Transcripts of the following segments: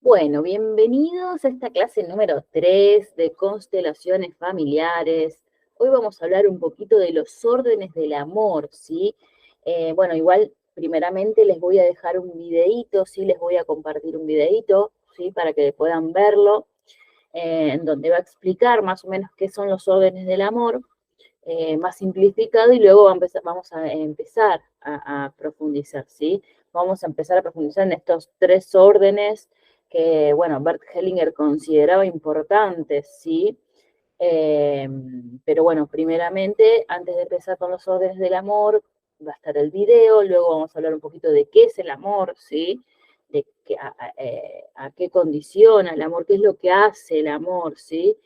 Bueno, bienvenidos a esta clase número 3 de constelaciones familiares. Hoy vamos a hablar un poquito de los órdenes del amor, ¿sí? Bueno, igual, primeramente les voy a dejar un videíto, sí, les voy a compartir un videíto, ¿sí? Para que puedan verlo, en donde va a explicar más o menos qué son los órdenes del amor, más simplificado, y luego vamos a empezar a profundizar, ¿sí? Vamos a empezar a profundizar en estos tres órdenes que, bueno, Bert Hellinger consideraba importantes, ¿sí? Eh, pero bueno, primeramente, antes de empezar con los órdenes del amor, va a estar el video, luego vamos a hablar un poquito de qué es el amor, ¿sí? De qué, a qué condiciona el amor, qué es lo que hace el amor, ¿sí?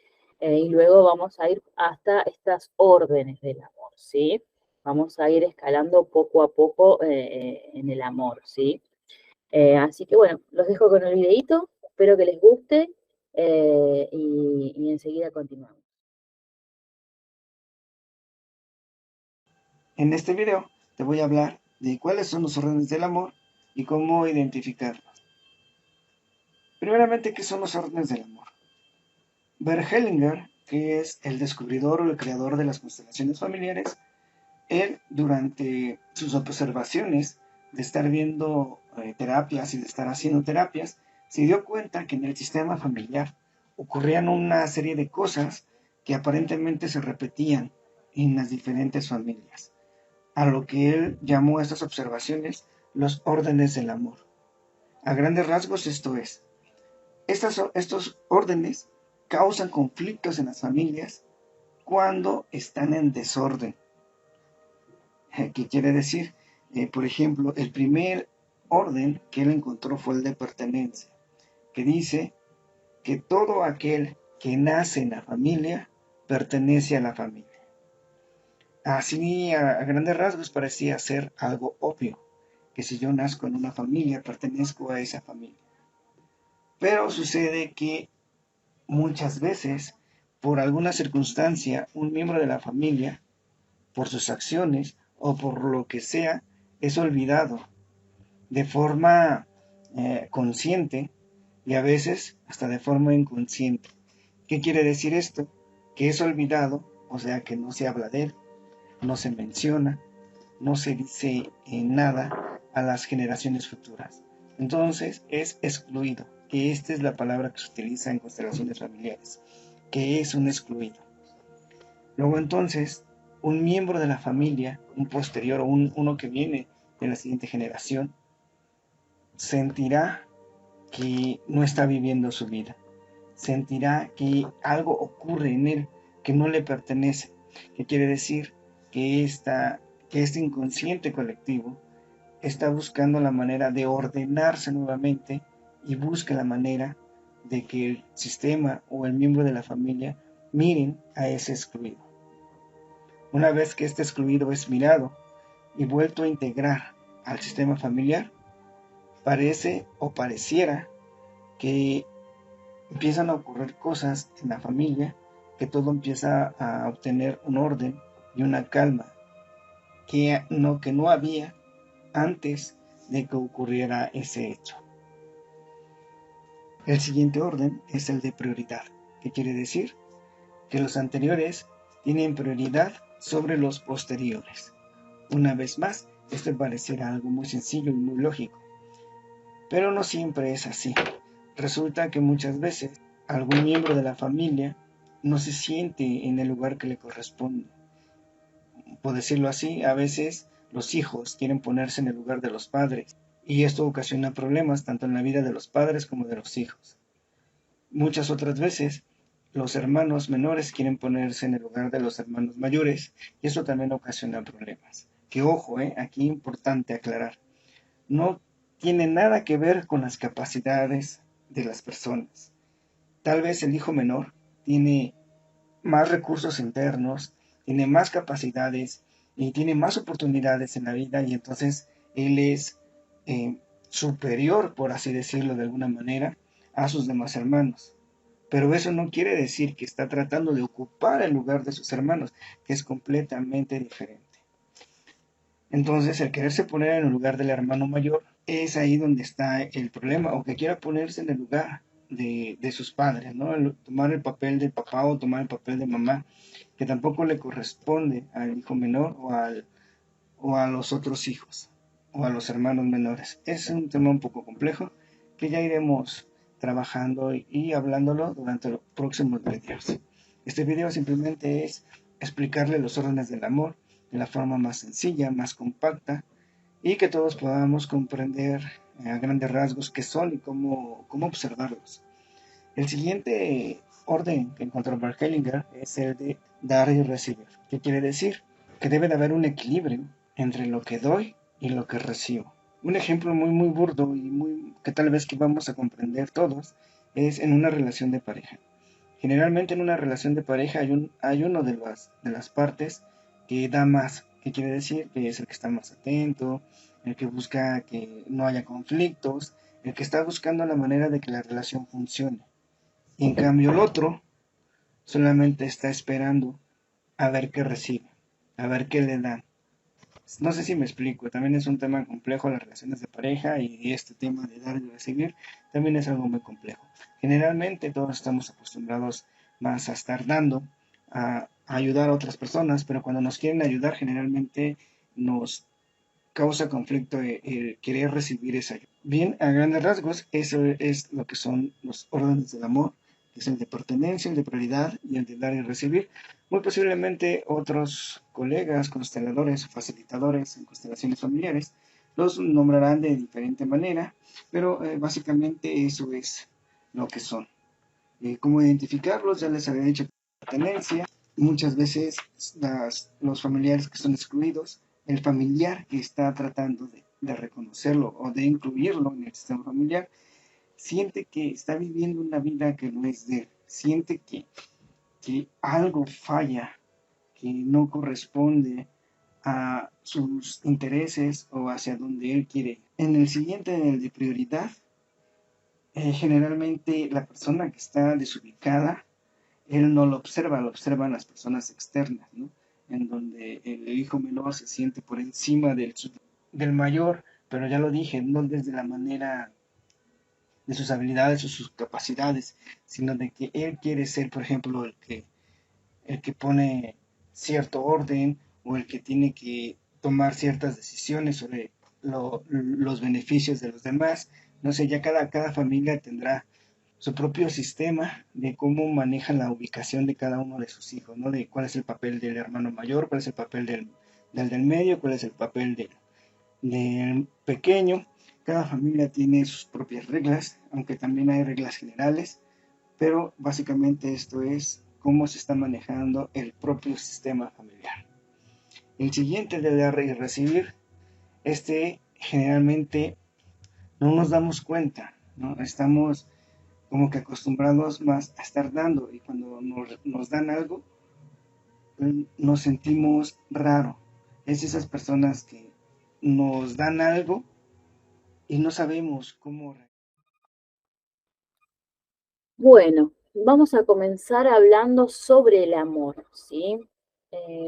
Y luego vamos a ir hasta estas órdenes del amor, ¿sí? Vamos a ir escalando poco a poco en el amor, ¿sí? Así que bueno, los dejo con el videito, espero que les guste y enseguida continuamos. En este video te voy a hablar de cuáles son los órdenes del amor y cómo identificarlos. Primeramente, ¿qué son los órdenes del amor? Bert Hellinger, que es el descubridor o el creador de las constelaciones familiares, él durante sus observaciones de estar viendo terapias y de estar haciendo terapias, se dio cuenta que en el sistema familiar ocurrían una serie de cosas que aparentemente se repetían en las diferentes familias, a lo que él llamó a estas observaciones los órdenes del amor. A grandes rasgos esto es, estos órdenes causan conflictos en las familias cuando están en desorden. ¿Qué quiere decir? Por ejemplo, el primer orden que él encontró fue el de pertenencia, que dice que todo aquel que nace en la familia pertenece a la familia. Así, a grandes rasgos, parecía ser algo obvio, que si yo nazco en una familia, pertenezco a esa familia. Pero sucede que muchas veces, por alguna circunstancia, un miembro de la familia, por sus acciones o por lo que sea, es olvidado de forma consciente y a veces hasta de forma inconsciente. ¿Qué quiere decir esto? Que es olvidado, o sea que no se habla de él, no se menciona, no se dice nada a las generaciones futuras. Entonces es excluido, que esta es la palabra que se utiliza en constelaciones familiares, que es un excluido. Luego entonces, un miembro de la familia, un posterior o uno que viene de la siguiente generación, sentirá que no está viviendo su vida, sentirá que algo ocurre en él que no le pertenece, que quiere decir que, que este inconsciente colectivo está buscando la manera de ordenarse nuevamente y busca la manera de que el sistema o el miembro de la familia miren a ese excluido. Una vez que este excluido es mirado y vuelto a integrar al sistema familiar, parece o pareciera que empiezan a ocurrir cosas en la familia, que todo empieza a obtener un orden y una calma que no había antes de que ocurriera ese hecho. El siguiente orden es el de prioridad, que quiere decir que los anteriores tienen prioridad sobre los posteriores. Una vez más, esto pareciera algo muy sencillo y muy lógico, pero no siempre es así. Resulta que muchas veces algún miembro de la familia no se siente en el lugar que le corresponde. Por decirlo así, a veces los hijos quieren ponerse en el lugar de los padres y esto ocasiona problemas tanto en la vida de los padres como de los hijos. Muchas otras veces los hermanos menores quieren ponerse en el lugar de los hermanos mayores y eso también ocasiona problemas. Que ojo, aquí importante aclarar, no tiene nada que ver con las capacidades de las personas. Tal vez el hijo menor tiene más recursos internos, tiene más capacidades y tiene más oportunidades en la vida y entonces él es eh, superior, por así decirlo de alguna manera, a sus demás hermanos. Pero eso no quiere decir que está tratando de ocupar el lugar de sus hermanos, que es completamente diferente. Entonces, el quererse poner en el lugar del hermano mayor es ahí donde está el problema, o que quiera ponerse en el lugar de sus padres, ¿no? Tomar el papel de papá o tomar el papel de mamá, que tampoco le corresponde al hijo menor o a los otros hijos o a los hermanos menores. Es un tema un poco complejo que ya iremos trabajando y hablándolo durante los próximos videos. Este video simplemente es explicarle los órdenes del amor de la forma más sencilla, más compacta, y que todos podamos comprender a grandes rasgos qué son y cómo observarlos. El siguiente orden que encontró Bert Hellinger es el de dar y recibir. ¿Qué quiere decir? Que debe de haber un equilibrio entre lo que doy y lo que recibo. Un ejemplo muy burdo y que tal vez que vamos a comprender todos es en una relación de pareja. Generalmente en una relación de pareja hay uno de las partes que da más, que quiere decir que es el que está más atento, el que busca que no haya conflictos, el que está buscando la manera de que la relación funcione. Y en cambio el otro solamente está esperando a ver qué recibe, a ver qué le dan. No sé si me explico, también es un tema complejo las relaciones de pareja y este tema de dar y recibir también es algo muy complejo. Generalmente todos estamos acostumbrados más a estar dando, a ayudar a otras personas, pero cuando nos quieren ayudar generalmente nos causa conflicto el querer recibir esa ayuda. Bien, a grandes rasgos, eso es lo que son los órdenes del amor, que es el de pertenencia, el de prioridad y el de dar y recibir. Muy posiblemente otros colegas, consteladores o facilitadores en constelaciones familiares los nombrarán de diferente manera, pero básicamente eso es lo que son. ¿Cómo identificarlos? Ya les había dicho pertenencia. Muchas veces los familiares que son excluidos, el familiar que está tratando de reconocerlo o de incluirlo en el sistema familiar, siente que está viviendo una vida que no es de él, siente que algo falla, que no corresponde a sus intereses o hacia donde él quiere ir. En el siguiente, en el de prioridad, generalmente la persona que está desubicada, él no lo observan las personas externas, ¿no? En donde el hijo menor se siente por encima del mayor, pero ya lo dije, no desde la manera de sus habilidades o sus capacidades, sino de que él quiere ser, por ejemplo, el que pone cierto orden o el que tiene que tomar ciertas decisiones sobre los beneficios de los demás. No sé, ya cada familia tendrá su propio sistema de cómo maneja la ubicación de cada uno de sus hijos, ¿no? De cuál es el papel del hermano mayor, cuál es el papel del medio, cuál es el papel del pequeño. Cada familia tiene sus propias reglas, aunque también hay reglas generales, pero básicamente esto es cómo se está manejando el propio sistema familiar. El siguiente de dar y recibir, generalmente no nos damos cuenta, ¿no? Estamos como que acostumbrados más a estar dando y cuando nos dan algo, nos sentimos raro. Es esas personas que nos dan algo y no sabemos cómo. Bueno, vamos a comenzar hablando sobre el amor, ¿sí?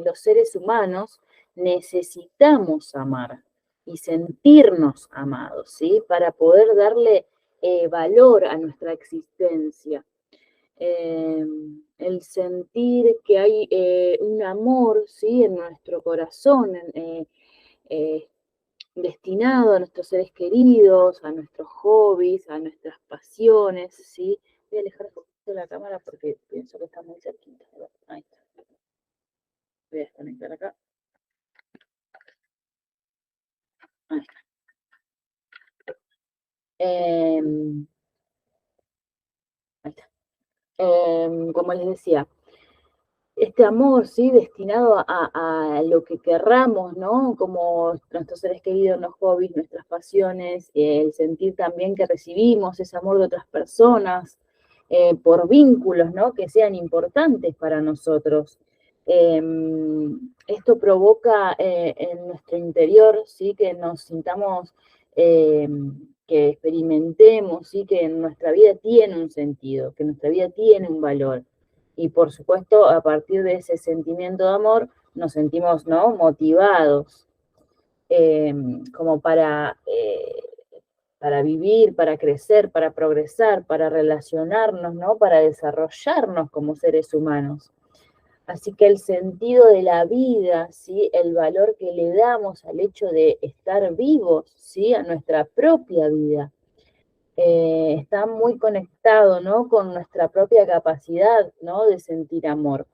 Los seres humanos necesitamos amar y sentirnos amados, ¿sí? Para poder darle valor a nuestra existencia. El sentir que hay un amor, ¿sí? En nuestro corazón, eh, destinado a nuestros seres queridos, a nuestros hobbies, a nuestras pasiones, ¿sí? Voy a alejar un poquito la cámara porque pienso que está muy cerquita. Ahí está. Voy a desconectar acá. Ahí está. Ahí está. Como les decía, este amor, ¿sí? Destinado a lo que querramos, ¿no? Como nuestros seres queridos, los hobbies, nuestras pasiones, el sentir también que recibimos ese amor de otras personas, por vínculos, ¿no? Que sean importantes para nosotros. Esto provoca en nuestro interior, ¿sí? Que nos sintamos, que experimentemos, ¿sí? Que nuestra vida tiene un sentido, que nuestra vida tiene un valor. Y por supuesto, a partir de ese sentimiento de amor, nos sentimos, ¿no? Motivados, como para para vivir, para crecer, para progresar, para relacionarnos, ¿no? Para desarrollarnos como seres humanos. Así que el sentido de la vida, ¿sí? El valor que le damos al hecho de estar vivos, ¿sí? A nuestra propia vida, está muy conectado, ¿no? Con nuestra propia capacidad, ¿no? De sentir amor,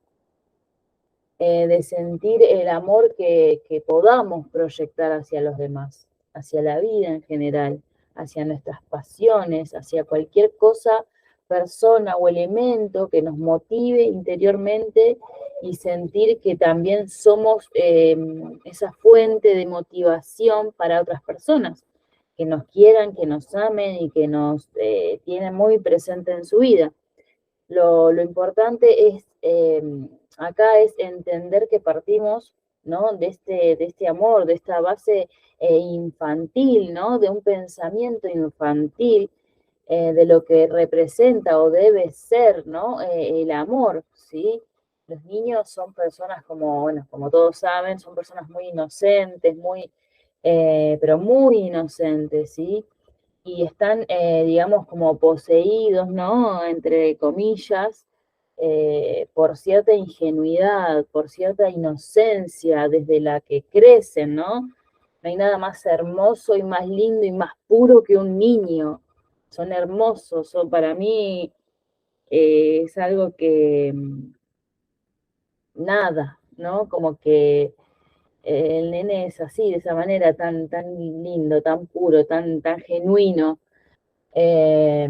de sentir el amor que podamos proyectar hacia los demás, hacia la vida en general, hacia nuestras pasiones, hacia cualquier cosa, persona o elemento que nos motive interiormente y sentir que también somos esa fuente de motivación para otras personas, que nos quieran, que nos amen y que nos tienen muy presente en su vida. Lo importante es, acá es entender que partimos, ¿no? De este amor, de esta base infantil, ¿no? De un pensamiento infantil, de lo que representa o debe ser, ¿no? El amor, ¿sí? Los niños son personas como, bueno, como todos saben, son personas muy inocentes, muy, pero muy inocentes, ¿sí? Y están, digamos, como poseídos, ¿no? Entre comillas, por cierta ingenuidad, por cierta inocencia desde la que crecen, ¿no? No hay nada más hermoso y más lindo y más puro que un niño. Son hermosos, son para mí es algo que nada, ¿no? Como que el nene es así, de esa manera tan lindo, tan puro, tan genuino. Eh,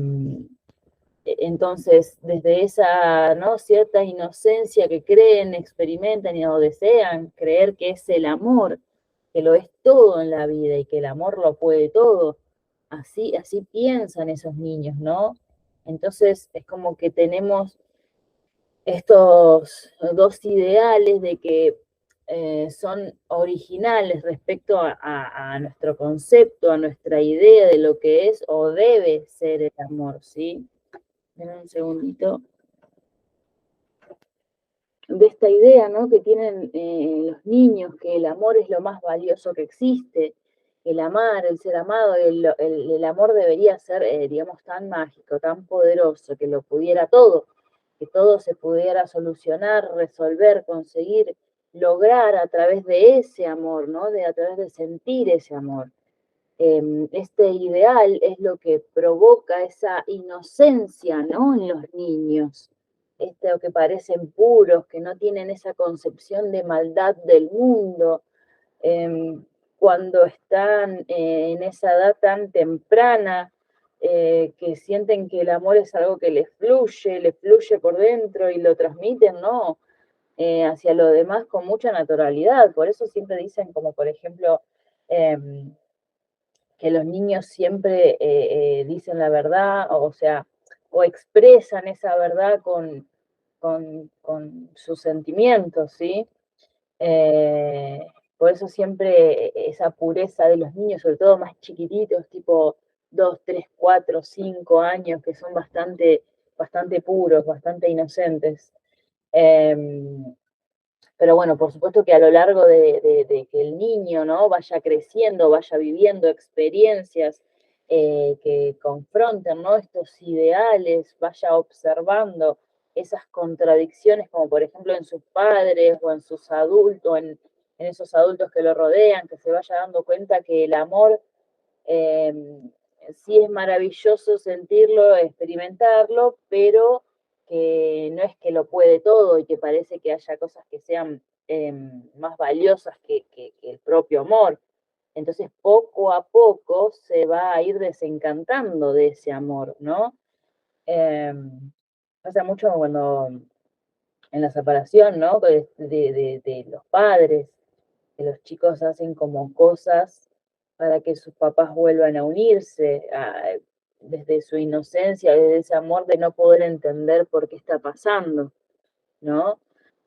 entonces, desde esa, ¿no? Cierta inocencia que creen, experimentan y o desean creer que es el amor, que lo es todo en la vida y que el amor lo puede todo, así piensan esos niños, ¿no? Entonces es como que tenemos estos dos ideales de que son originales respecto a nuestro concepto, a nuestra idea de lo que es o debe ser el amor, ¿sí? Dame un segundito. De esta idea, ¿no? Que tienen los niños, que el amor es lo más valioso que existe, el amar, el ser amado, el amor debería ser, digamos, tan mágico, tan poderoso, que lo pudiera todo, que todo se pudiera solucionar, resolver, conseguir, lograr a través de ese amor, ¿no? A través de sentir ese amor. Este ideal es lo que provoca esa inocencia, ¿no? En los niños, esto que parecen puros, que no tienen esa concepción de maldad del mundo, cuando están en esa edad tan temprana, que sienten que el amor es algo que les fluye por dentro y lo transmiten, ¿no? Hacia lo demás con mucha naturalidad. Por eso siempre dicen, como por ejemplo, que los niños siempre dicen la verdad, o sea, o expresan esa verdad con sus sentimientos, ¿sí? Eh, por eso siempre esa pureza de los niños, sobre todo más chiquititos, tipo 2, 3, 4, 5 años, que son bastante puros, bastante inocentes. Eh, pero bueno, por supuesto que a lo largo de que el niño, ¿no? Vaya creciendo, vaya viviendo experiencias que confronten, ¿no? Estos ideales, vaya observando esas contradicciones, como por ejemplo en sus padres o en sus adultos, en esos adultos que lo rodean, que se vaya dando cuenta que el amor eh, sí es maravilloso sentirlo, experimentarlo, pero que no es que lo puede todo y que parece que haya cosas que sean más valiosas que el propio amor. Entonces, poco a poco se va a ir desencantando de ese amor, ¿no? Eh, Pasa mucho cuando en la separación, ¿no? De los padres, que los chicos hacen como cosas para que sus papás vuelvan a unirse, desde su inocencia, desde ese amor de no poder entender por qué está pasando, ¿no?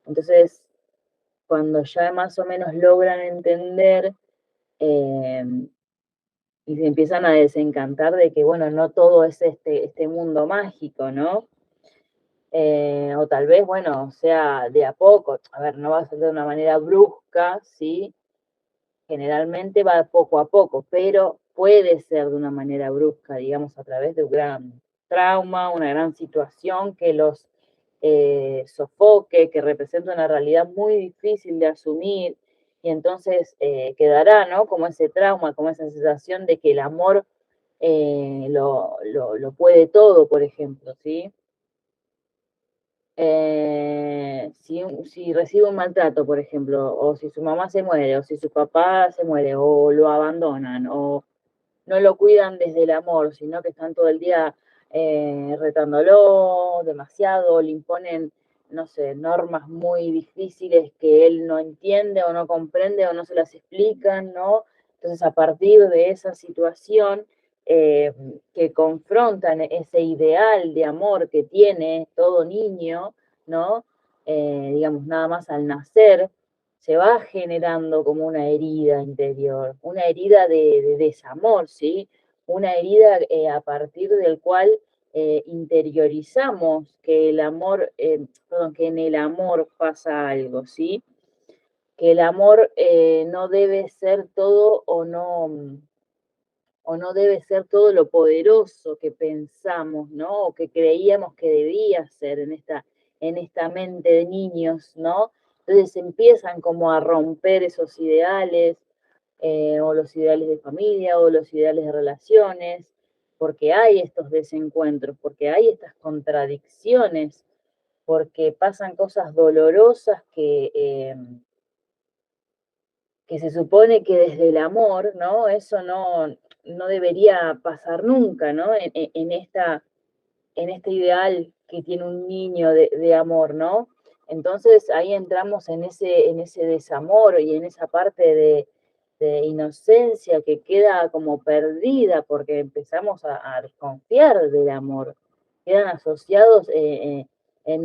Entonces, cuando ya más o menos logran entender eh, y se empiezan a desencantar de que, bueno, no todo es este mundo mágico, ¿no? O tal vez, bueno, sea de a poco, a ver, no va a ser de una manera brusca, ¿sí? Generalmente va poco a poco, pero puede ser de una manera brusca, digamos, a través de un gran trauma, una gran situación que los sofoque, que representa una realidad muy difícil de asumir, y entonces quedará, ¿no? Como ese trauma, como esa sensación de que el amor lo puede todo, por ejemplo, ¿sí? Si recibe un maltrato, por ejemplo, o si su mamá se muere, o si su papá se muere, o lo abandonan, o no lo cuidan desde el amor, sino que están todo el día retándolo demasiado, le imponen, no sé, normas muy difíciles que él no entiende o no comprende o no se las explican, ¿no? Entonces, a partir de esa situación eh, que confrontan ese ideal de amor que tiene todo niño, ¿no? Digamos, nada más al nacer, se va generando como una herida interior, una herida de desamor, ¿sí? Una herida a partir del cual interiorizamos que el amor, perdón, que en el amor pasa algo, ¿sí? Que el amor no debe ser todo o no debe ser todo lo poderoso que pensamos, ¿no? O que creíamos que debía ser en esta mente de niños, ¿no? Entonces empiezan como a romper esos ideales, o los ideales de familia, o los ideales de relaciones, porque hay estos desencuentros, porque hay estas contradicciones, porque pasan cosas dolorosas que se supone que desde el amor, ¿no? Eso no debería pasar nunca, ¿no? En este ideal que tiene un niño de amor, ¿no? Entonces ahí entramos en ese desamor y en esa parte de inocencia que queda como perdida porque empezamos a desconfiar del amor. Quedan asociados en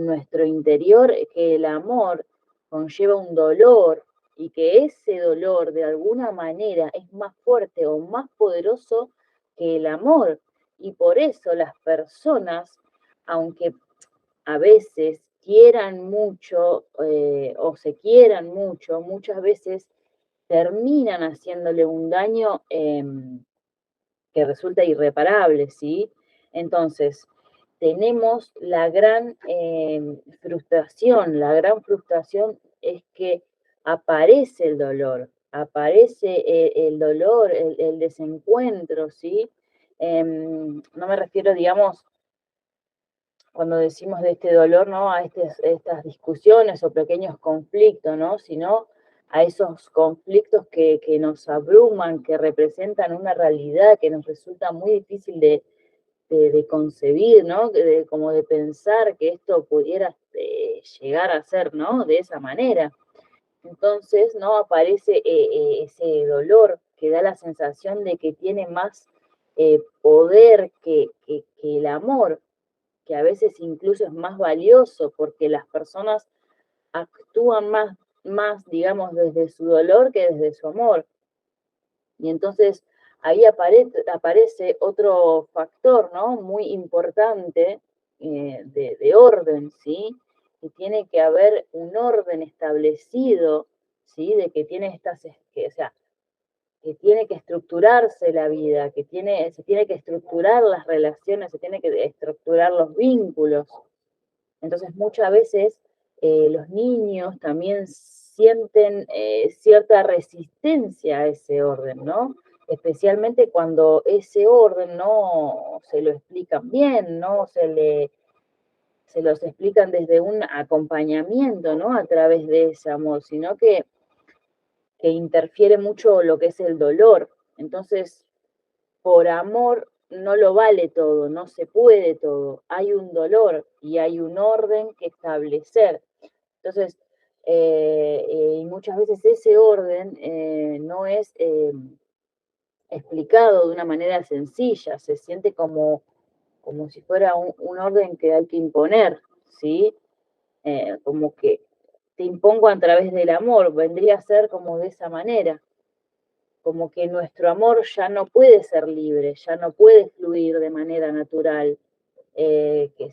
nuestro interior que el amor conlleva un dolor y que ese dolor de alguna manera es más fuerte o más poderoso que el amor. Y por eso las personas, aunque a veces quieran mucho o se quieran mucho, muchas veces terminan haciéndole un daño que resulta irreparable, ¿sí? Entonces, tenemos la gran frustración es que aparece el dolor, aparece el dolor, el desencuentro, ¿sí? No me refiero, digamos, cuando decimos de este dolor, ¿no? A estas discusiones o pequeños conflictos, ¿no? Sino a esos conflictos que nos abruman, que representan una realidad que nos resulta muy difícil de concebir, ¿no? Como de pensar que esto pudiera llegar a ser, ¿no? De esa manera. Entonces, ¿no? Aparece ese dolor que da la sensación de que tiene más poder que el amor, que a veces incluso es más valioso porque las personas actúan más, digamos, desde su dolor que desde su amor. Y entonces ahí aparece otro factor, ¿no? Muy importante de orden, ¿sí? Que tiene que haber un orden establecido, ¿sí? De que tiene o sea, que tiene que estructurarse la vida, se tiene que estructurar las relaciones, se tiene que estructurar los vínculos. Entonces muchas veces los niños también sienten cierta resistencia a ese orden, ¿no? Especialmente cuando ese orden no se lo explican bien, no se los explican desde un acompañamiento, ¿no? A través de ese amor, sino que interfiere mucho lo que es el dolor. Entonces, por amor no lo vale todo, no se puede todo. Hay un dolor y hay un orden que establecer. Entonces, y muchas veces ese orden no es explicado de una manera sencilla, se siente como si fuera un orden que hay que imponer, ¿sí? Como que te impongo a través del amor, vendría a ser como de esa manera, como que nuestro amor ya no puede ser libre, ya no puede fluir de manera natural,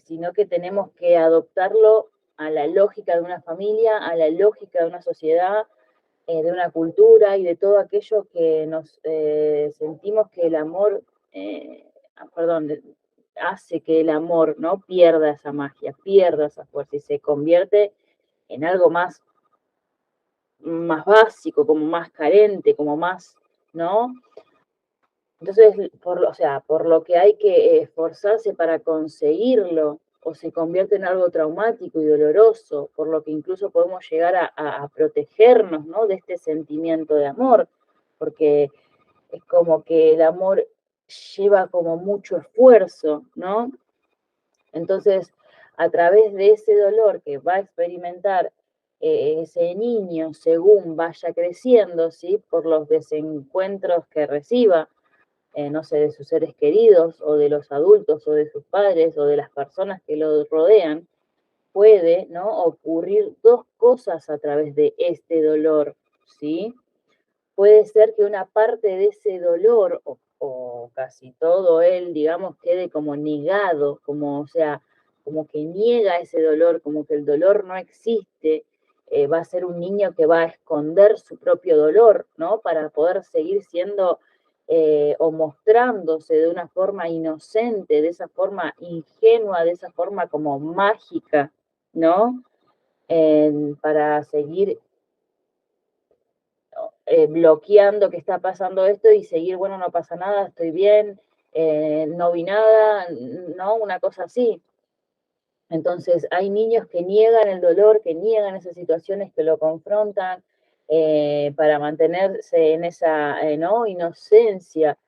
sino que tenemos que adoptarlo a la lógica de una familia, a la lógica de una sociedad, de una cultura y de todo aquello que nos sentimos que el amor, perdón, hace que el amor no pierda esa magia, pierda esa fuerza y se convierte en algo más básico, como más carente, como más, ¿no? Entonces, o sea, por lo que hay que esforzarse para conseguirlo, o se convierte en algo traumático y doloroso, por lo que incluso podemos llegar a protegernos, ¿no? De este sentimiento de amor, porque es como que el amor lleva como mucho esfuerzo, ¿no? Entonces, a través de ese dolor que va a experimentar ese niño según vaya creciendo, ¿sí? Por los desencuentros que reciba, no sé, de sus seres queridos o de los adultos o de sus padres o de las personas que lo rodean, puede, ¿no? Ocurrir dos cosas a través de este dolor, ¿sí? Puede ser que una parte de ese dolor o casi todo él, digamos, quede como negado, como, o sea, como que niega ese dolor, como que el dolor no existe, va a ser un niño que va a esconder su propio dolor, ¿no? Para poder seguir siendo o mostrándose de una forma inocente, de esa forma ingenua, de esa forma como mágica, ¿no? Para seguir bloqueando que está pasando esto y seguir, bueno, no pasa nada, estoy bien, no vi nada, ¿no? Una cosa así. Entonces, hay niños que niegan el dolor, que niegan esas situaciones, que lo confrontan para mantenerse en esa, ¿no? Inocencia.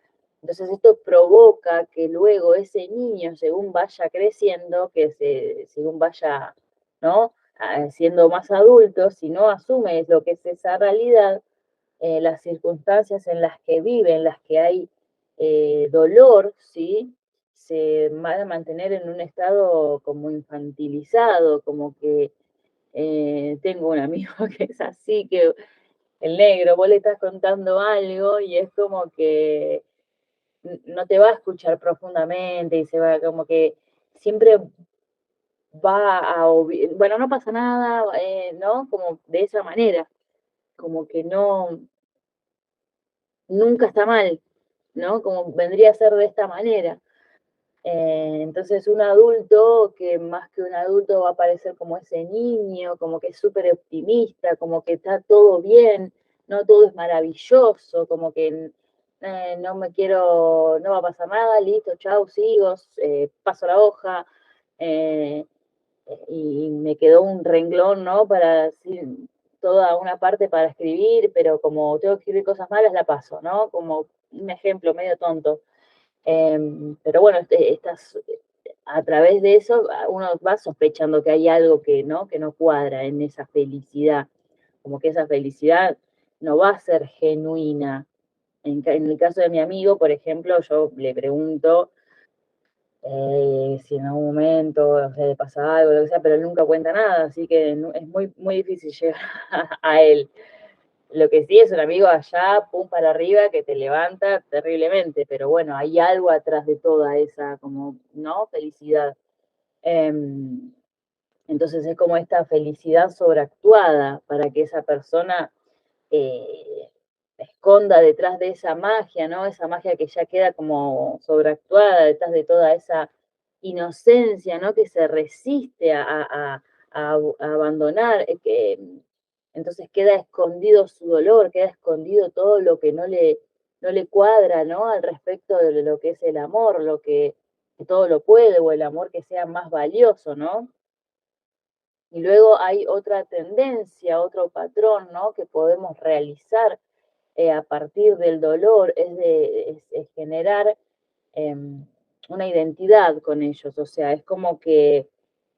Entonces, esto provoca que luego ese niño, según vaya creciendo, según vaya, ¿no? Siendo más adulto, si no asume lo que es esa realidad, las circunstancias en las que vive, en las que hay dolor, ¿sí? Se van a mantener en un estado como infantilizado, como que tengo un amigo que es así, que el negro, vos le estás contando algo y es como que no te va a escuchar profundamente y se va como que siempre va a, bueno, no pasa nada, ¿no? Como de esa manera, como que no, nunca está mal, ¿no? Como vendría a ser de esta manera. Entonces un adulto que más que un adulto va a parecer como ese niño, como que es súper optimista, como que está todo bien, no todo es maravilloso, como que no me quiero, no va a pasar nada, listo, chau, sigo, paso la hoja, eh, y me quedó un renglón, ¿no? Para decir toda una parte para escribir, pero como tengo que escribir cosas malas, la paso, ¿no? Como un ejemplo medio tonto. Pero bueno, a través de eso uno va sospechando que hay algo que no cuadra en esa felicidad, como que esa felicidad no va a ser genuina. En el caso de mi amigo, por ejemplo, yo le pregunto si en algún momento o sea, le pasa algo, lo que sea, pero él nunca cuenta nada, así que es muy, muy difícil llegar a él. Lo que sí es un amigo allá, pum para arriba, que te levanta terriblemente, pero bueno, hay algo atrás de toda esa, como, ¿no? Felicidad. Entonces es como esta felicidad sobreactuada para que esa persona eh, esconda detrás de esa magia, ¿no? Esa magia que ya queda como sobreactuada detrás de toda esa inocencia, ¿no? Que se resiste a abandonar, entonces queda escondido su dolor, queda escondido todo lo que no le cuadra, ¿no? Al respecto de lo que es el amor, que todo lo puede, o el amor que sea más valioso, ¿no? Y luego hay otra tendencia, otro patrón, ¿no? Que podemos realizar a partir del dolor, es generar eh, una identidad con ellos. O sea, es como que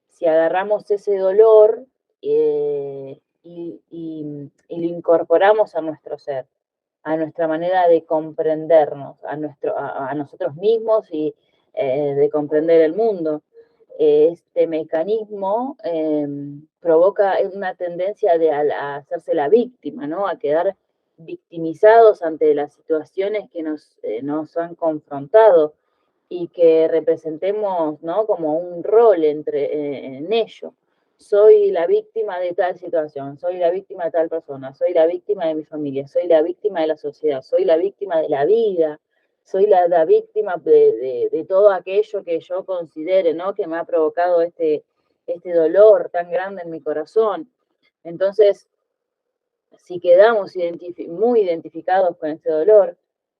si agarramos ese dolor y lo incorporamos a nuestro ser, a nuestra manera de comprendernos, a nosotros mismos y de comprender el mundo. Este mecanismo provoca una tendencia a hacerse la víctima, ¿no? A quedar victimizados ante las situaciones que nos han confrontado y que representemos, ¿no? Como un rol en ello. soy la víctima de tal situación, soy la víctima de tal persona, soy la víctima de mi familia, soy la víctima de la sociedad, soy la víctima de la vida, soy la víctima de todo aquello que yo considere, ¿no? Que me ha provocado este dolor tan grande en mi corazón. Entonces, si quedamos muy identificados con este dolor,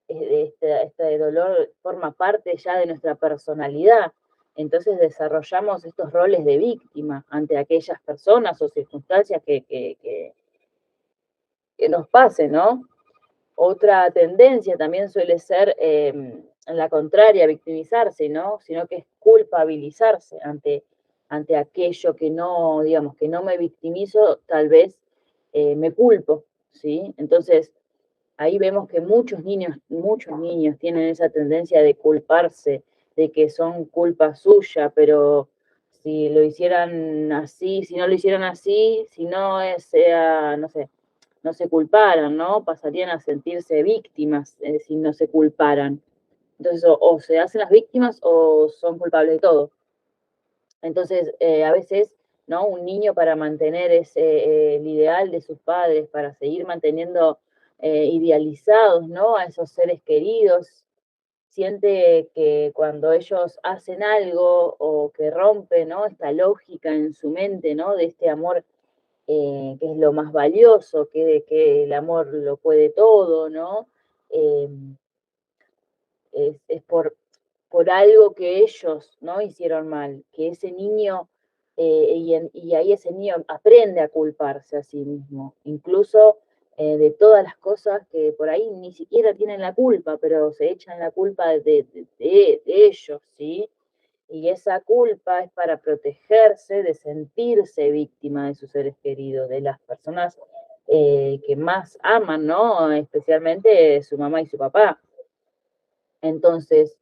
este dolor forma parte ya de nuestra personalidad. Entonces desarrollamos estos roles de víctima ante aquellas personas o circunstancias que nos pasen, ¿no? Otra tendencia también suele ser la contraria, victimizarse, ¿no? Sino que es culpabilizarse ante aquello que no, digamos, que no me victimizo, tal vez me culpo, ¿sí? Entonces, ahí vemos que muchos niños tienen esa tendencia de culparse, de que son culpa suya, pero si lo hicieran así, si no lo hicieran así, si no sea, no sé, no se culparan, ¿no? Pasarían a sentirse víctimas si no se culparan. Entonces, o se hacen las víctimas o son culpables de todo. Entonces, a veces, ¿no? Un niño para mantener el ideal de sus padres, para seguir manteniendo idealizados, ¿no? A esos seres queridos, siente que cuando ellos hacen algo o que rompen, ¿no? Esta lógica en su mente, ¿no? De este amor que es lo más valioso, que el amor lo puede todo, ¿no? Eh, es por algo que ellos no hicieron mal, que ese niño, y ahí ese niño aprende a culparse a sí mismo, incluso de todas las cosas que por ahí ni siquiera tienen la culpa, pero se echan la culpa de ellos, ¿sí? Y esa culpa es para protegerse de sentirse víctima de sus seres queridos, de las personas que más aman, ¿no? Especialmente su mamá y su papá. Entonces,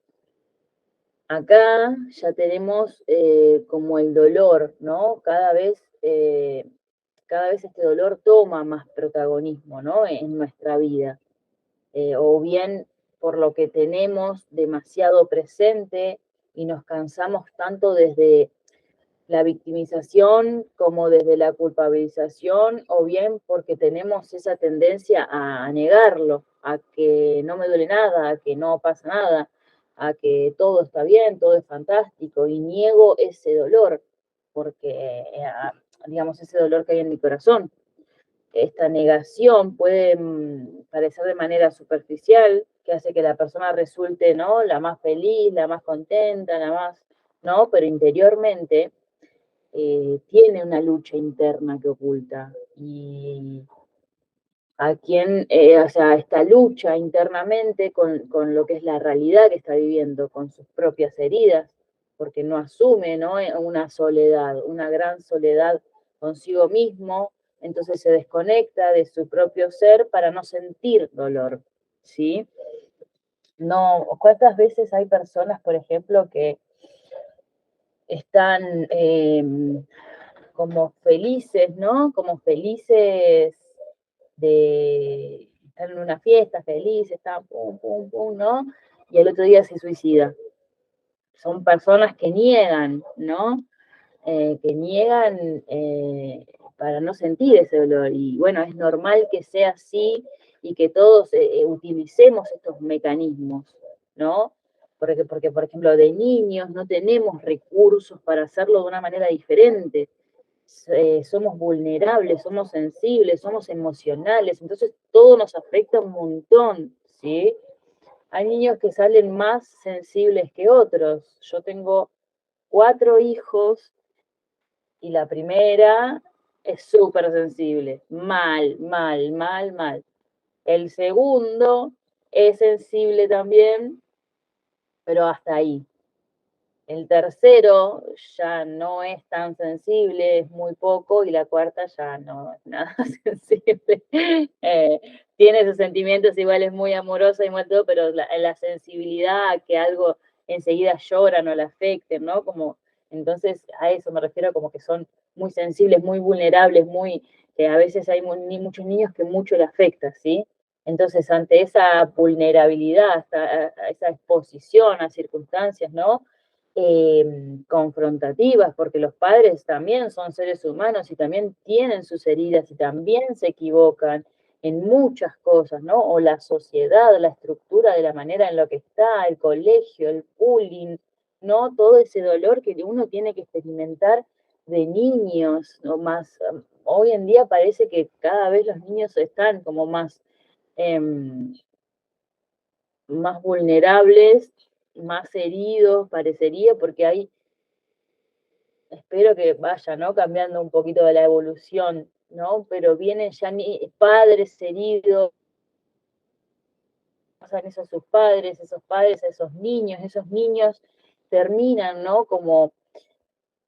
acá ya tenemos como el dolor, ¿no? Cada vez este dolor toma más protagonismo, ¿no? En nuestra vida. O bien por lo que tenemos demasiado presente y nos cansamos tanto desde la victimización como desde la culpabilización, o bien porque tenemos esa tendencia a negarlo, a que no me duele nada, a que no pasa nada, a que todo está bien, todo es fantástico, y niego ese dolor, porque, digamos, ese dolor que hay en mi corazón. Esta negación puede parecer de manera superficial, que hace que la persona resulte, ¿no? La más feliz, la más contenta, la más, ¿no? Pero interiormente tiene una lucha interna que oculta. Y a quien, o sea, esta lucha internamente con lo que es la realidad que está viviendo, con sus propias heridas, porque no asume, ¿no? Una soledad, una gran soledad consigo mismo, entonces se desconecta de su propio ser para no sentir dolor, ¿sí? No, ¿cuántas veces hay personas, por ejemplo, que están como felices, ¿no? Como felices de estar en una fiesta, felices, están pum, pum, pum, ¿no? Y el otro día se suicida. Son personas que niegan, ¿no? Que niegan para no sentir ese dolor. Y bueno, es normal que sea así y que todos utilicemos estos mecanismos, ¿no? Porque, por ejemplo, de niños no tenemos recursos para hacerlo de una manera diferente. Somos vulnerables, somos sensibles, somos emocionales, entonces todo nos afecta un montón, ¿sí? Hay niños que salen más sensibles que otros. Yo tengo 4 hijos y la primera es súper sensible, mal, mal, mal, mal. El segundo es sensible también, pero hasta ahí. El tercero ya no es tan sensible, es muy poco, y la cuarta ya no es nada sensible. Tiene sus sentimientos igual, es muy amorosa y muy todo, pero la sensibilidad a que algo enseguida llora no le afecte, ¿no? Como, entonces a eso me refiero, como que son muy sensibles, muy vulnerables, que a veces hay muchos niños que mucho le afecta, ¿sí? Entonces, ante esa vulnerabilidad, esa exposición a circunstancias, ¿no? confrontativas, porque los padres también son seres humanos y también tienen sus heridas y también se equivocan en muchas cosas, ¿no? O la sociedad, la estructura de la manera en la que está, el colegio, el bullying, ¿no? Todo ese dolor que uno tiene que experimentar de niños, o más, hoy en día parece que cada vez los niños están como más vulnerables, más heridos, parecería, porque hay, espero que vaya, ¿no? Cambiando un poquito de la evolución, ¿no? Pero vienen ya padres heridos, pasan eso a sus padres, a esos niños terminan, ¿no? Como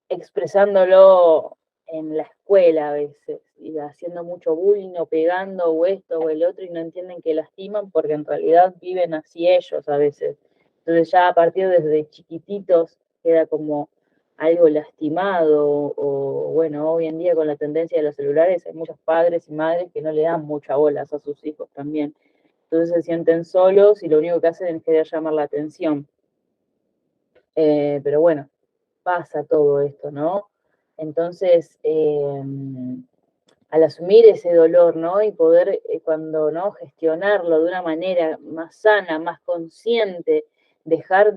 expresándolo en la escuela a veces, y haciendo mucho bullying o pegando o esto o el otro y no entienden que lastiman porque en realidad viven así ellos a veces. Entonces ya a partir desde chiquititos queda como algo lastimado o bueno, hoy en día con la tendencia de los celulares hay muchos padres y madres que no le dan mucha bola a sus hijos también. Entonces se sienten solos y lo único que hacen es querer llamar la atención. Pero bueno, pasa todo esto, ¿no? Entonces, al asumir ese dolor, ¿no? Y poder cuando, ¿no? Gestionarlo de una manera más sana, más consciente, dejar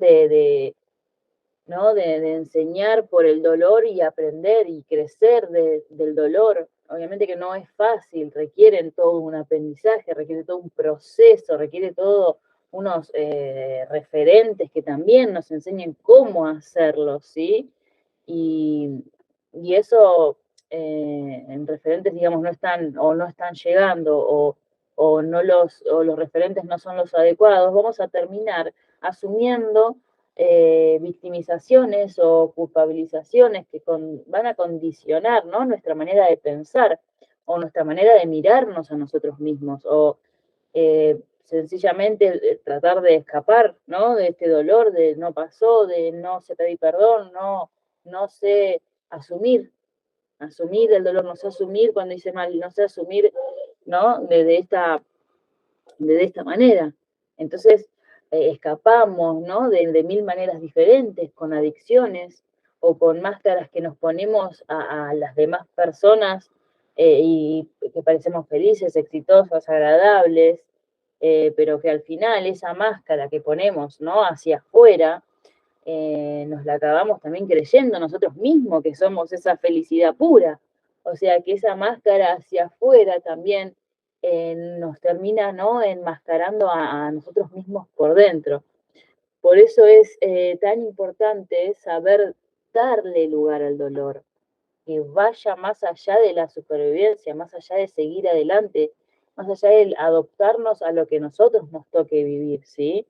¿no? De enseñar por el dolor y aprender y crecer del dolor. Obviamente que no es fácil, requieren todo un aprendizaje, requiere todo un proceso, requiere todo unos referentes que también nos enseñen cómo hacerlo, ¿sí? Y, y eso en referentes, digamos, no están llegando o los referentes no son los adecuados, vamos a terminar asumiendo victimizaciones o culpabilizaciones que van a condicionar, ¿no? Nuestra manera de pensar o nuestra manera de mirarnos a nosotros mismos o sencillamente tratar de escapar, ¿no? De este dolor, de no pasó, de no se pedí perdón, no sé asumir el dolor, no sé asumir cuando hice mal, no sé asumir, ¿no? De esta manera. Entonces, escapamos, ¿no? De mil maneras diferentes, con adicciones o con máscaras que nos ponemos a las demás personas y que parecemos felices, exitosas, agradables, pero que al final esa máscara que ponemos, ¿no? Hacia afuera, nos la acabamos también creyendo nosotros mismos que somos esa felicidad pura. O sea que esa máscara hacia afuera también nos termina, ¿no? Enmascarando a nosotros mismos por dentro. Por eso es tan importante saber darle lugar al dolor, que vaya más allá de la supervivencia, más allá de seguir adelante, más allá de adoptarnos a lo que nosotros nos toque vivir, ¿sí?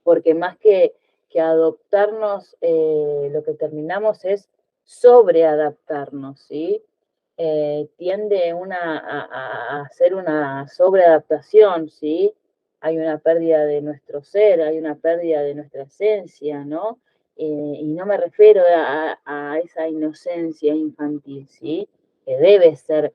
Porque más que adoptarnos, lo que terminamos es sobreadaptarnos, ¿sí? Tiende a hacer una sobreadaptación, ¿sí? Hay una pérdida de nuestro ser, hay una pérdida de nuestra esencia, ¿no? Y no me refiero a esa inocencia infantil, ¿sí? Que debe ser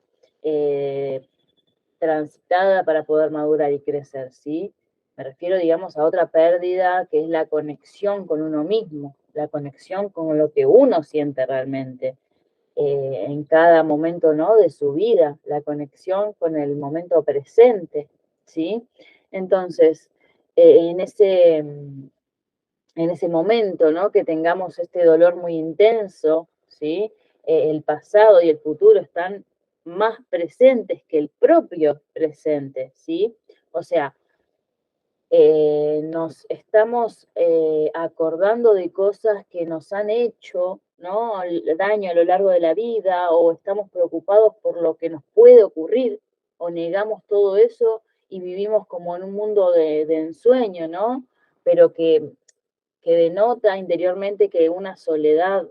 transitada para poder madurar y crecer, ¿sí? Me refiero, digamos, a otra pérdida que es la conexión con uno mismo, la conexión con lo que uno siente realmente en cada momento, ¿no? De su vida, la conexión con el momento presente, ¿sí? Entonces, eh, en ese, en ese momento, ¿no? Que tengamos este dolor muy intenso, ¿sí? El pasado y el futuro están más presentes que el propio presente, ¿sí? O sea, nos estamos acordando de cosas que nos han hecho, ¿no? Daño a lo largo de la vida o estamos preocupados por lo que nos puede ocurrir o negamos todo eso y vivimos como en un mundo de ensueño, ¿no? Pero que denota interiormente que una soledad,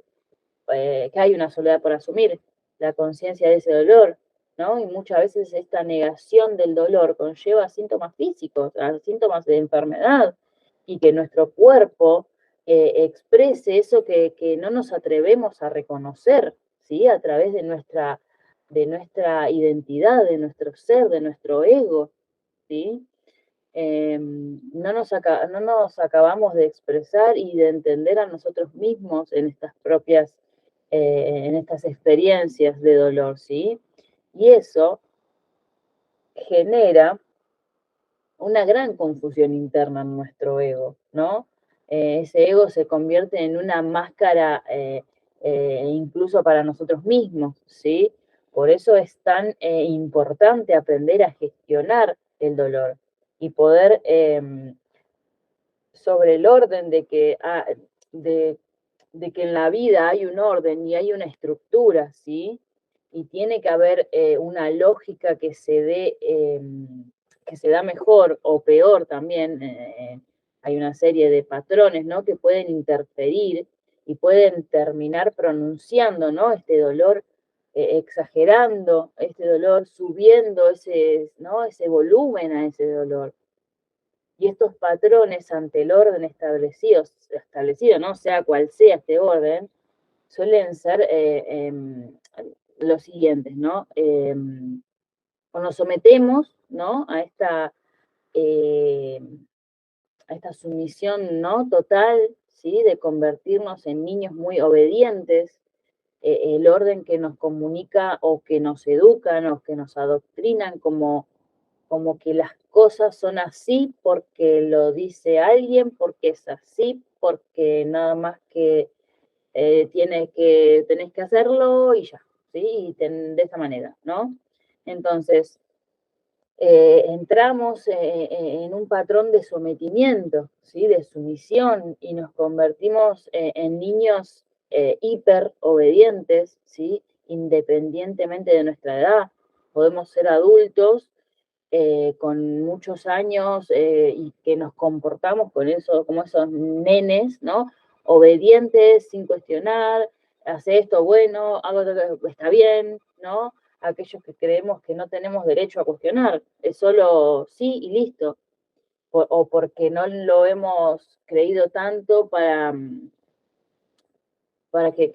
que hay una soledad por asumir, la conciencia de ese dolor, ¿no? Y muchas veces esta negación del dolor conlleva síntomas físicos, a síntomas de enfermedad, y que nuestro cuerpo exprese eso que no nos atrevemos a reconocer, ¿sí? A través de nuestra identidad, de nuestro ser, de nuestro ego, ¿sí? no nos acabamos de expresar y de entender a nosotros mismos en estas propias, en estas experiencias de dolor, ¿sí? Y eso genera una gran confusión interna en nuestro ego, ¿no? Ese ego se convierte en una máscara incluso para nosotros mismos, ¿sí? Por eso es tan importante aprender a gestionar el dolor y poder sobre el orden de, de que en la vida hay un orden y hay una estructura, ¿sí? Y tiene que haber una lógica que se da mejor o peor también. Hay una serie de patrones, ¿no? Que pueden interferir y pueden terminar pronunciando, ¿no? Este dolor, exagerando este dolor, subiendo ese, ¿no? Ese volumen a ese dolor. Y estos patrones ante el orden establecido, ¿no? Sea cual sea este orden, suelen ser los siguientes, ¿no? O nos sometemos, ¿no? Eh, a esta sumisión, ¿no? Total, ¿sí? De convertirnos en niños muy obedientes, el orden que nos comunica o que nos educan o que nos adoctrinan como que las cosas son así porque lo dice alguien, porque es así, porque nada más que tenés que hacerlo y ya, ¿sí? De esa manera, ¿no? Entonces, entramos en un patrón de sometimiento, ¿sí? De sumisión y nos convertimos en niños hiper obedientes, ¿sí? Independientemente de nuestra edad. Podemos ser adultos con muchos años y que nos comportamos con eso, como esos nenes, ¿no? Obedientes, sin cuestionar, hace esto bueno, hago esto, está bien, ¿no? Aquellos que creemos que no tenemos derecho a cuestionar, es solo sí y listo, o porque no lo hemos creído tanto para que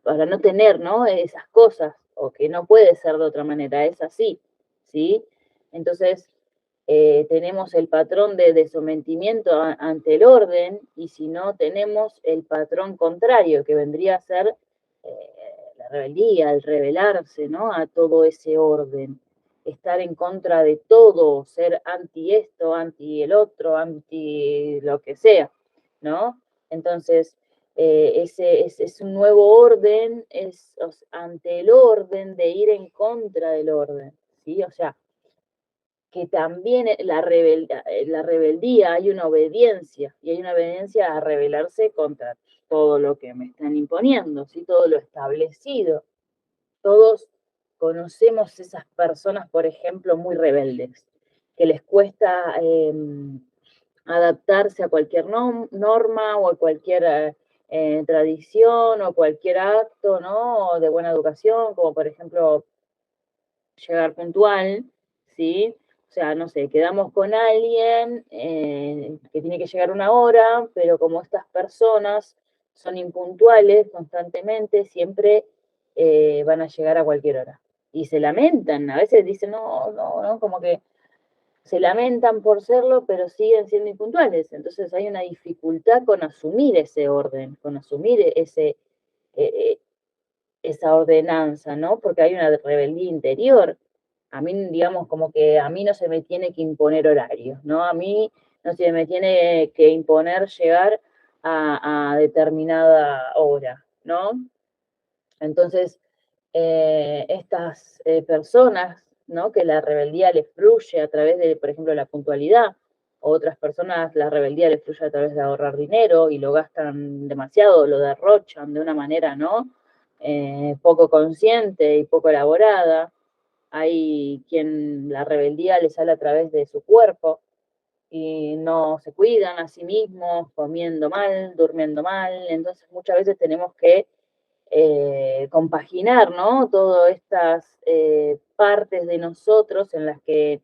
para no tener, ¿no? Esas cosas, o que no puede ser de otra manera, es así, ¿sí? Entonces, tenemos el patrón de sometimiento ante el orden, y si no, tenemos el patrón contrario, que vendría a ser la rebeldía, el rebelarse, ¿no? A todo ese orden, estar en contra de todo, ser anti esto, anti el otro, anti lo que sea, ¿no? Entonces, ese es un nuevo orden, ante el orden de ir en contra del orden, ¿sí? O sea, que también la rebeldía hay una obediencia, y hay una obediencia a rebelarse contra todo lo que me están imponiendo, ¿sí? Todo lo establecido. Todos conocemos esas personas, por ejemplo, muy rebeldes, que les cuesta adaptarse a cualquier norma o a cualquier tradición o cualquier acto, ¿no? De buena educación, como por ejemplo llegar puntual, ¿sí? O sea, no sé, quedamos con alguien que tiene que llegar una hora, pero como estas personas son impuntuales constantemente, siempre van a llegar a cualquier hora. Y se lamentan, a veces dicen, no, no, no, como que se lamentan por serlo, pero siguen siendo impuntuales. Entonces hay una dificultad con asumir ese orden, con asumir eh, esa ordenanza, ¿no? Porque hay una rebeldía interior. A mí, digamos, como que a mí no se me tiene que imponer horarios, ¿no? A mí no se me tiene que imponer llegar a determinada hora, ¿no? Entonces, estas personas, ¿no? Que la rebeldía les fluye a través de, por ejemplo, la puntualidad, o otras personas la rebeldía les fluye a través de ahorrar dinero y lo gastan demasiado, lo derrochan de una manera, ¿no? Poco consciente y poco elaborada. Hay quien la rebeldía les sale a través de su cuerpo y no se cuidan a sí mismos, comiendo mal, durmiendo mal. Entonces muchas veces tenemos que compaginar, ¿no? Todas estas partes de nosotros en las que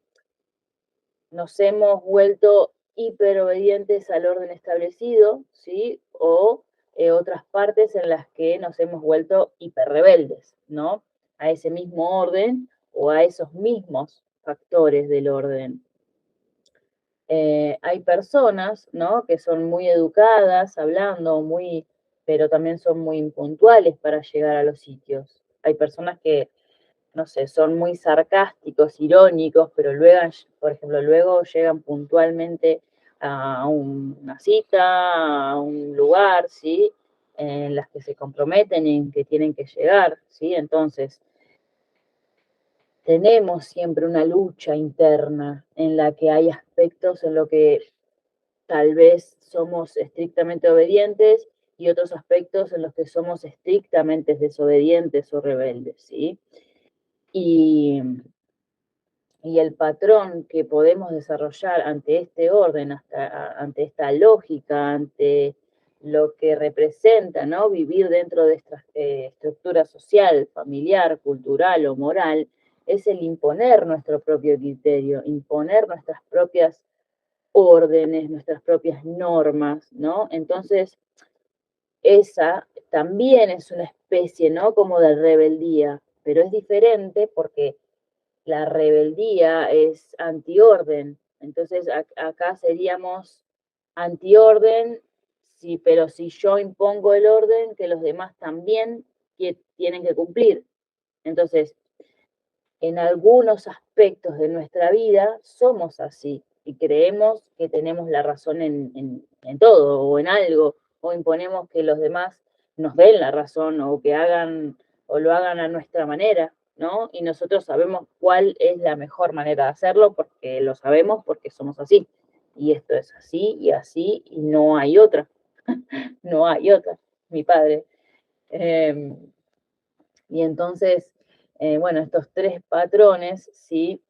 nos hemos vuelto hiperobedientes al orden establecido, ¿sí? O otras partes en las que nos hemos vuelto hiperrebeldes, ¿no? A ese mismo orden o a esos mismos factores del orden. Hay personas, ¿no?, que son muy educadas hablando, pero también son muy impuntuales para llegar a los sitios. Hay personas que, no sé, son muy sarcásticos, irónicos, pero luego, por ejemplo, luego llegan puntualmente a una cita, a un lugar, ¿sí?, en las que se comprometen en que tienen que llegar, ¿sí? Entonces, tenemos siempre una lucha interna en la que hay aspectos en lo que tal vez somos estrictamente obedientes y otros aspectos en los que somos estrictamente desobedientes o rebeldes, ¿sí? Y, y el patrón que podemos desarrollar ante este orden, ante esta lógica, ante lo que representa, ¿no?, vivir dentro de esta estructura social, familiar, cultural o moral, es el imponer nuestro propio criterio, imponer nuestras propias órdenes, nuestras propias normas, ¿no? Entonces, esa también es una especie, ¿no?, como de rebeldía, pero es diferente porque la rebeldía es antiorden. Entonces, acá seríamos antiorden, sí, pero si yo impongo el orden, que los demás también tienen que cumplir. Entonces, en algunos aspectos de nuestra vida somos así y creemos que tenemos la razón en todo o en algo, o imponemos que los demás nos den la razón o que hagan o lo hagan a nuestra manera, ¿no? Y nosotros sabemos cuál es la mejor manera de hacerlo porque lo sabemos porque somos así. Y esto es así y no hay otra, no hay otra. Mi padre. Eh, y entonces, bueno, estos tres patrones, ¿sí?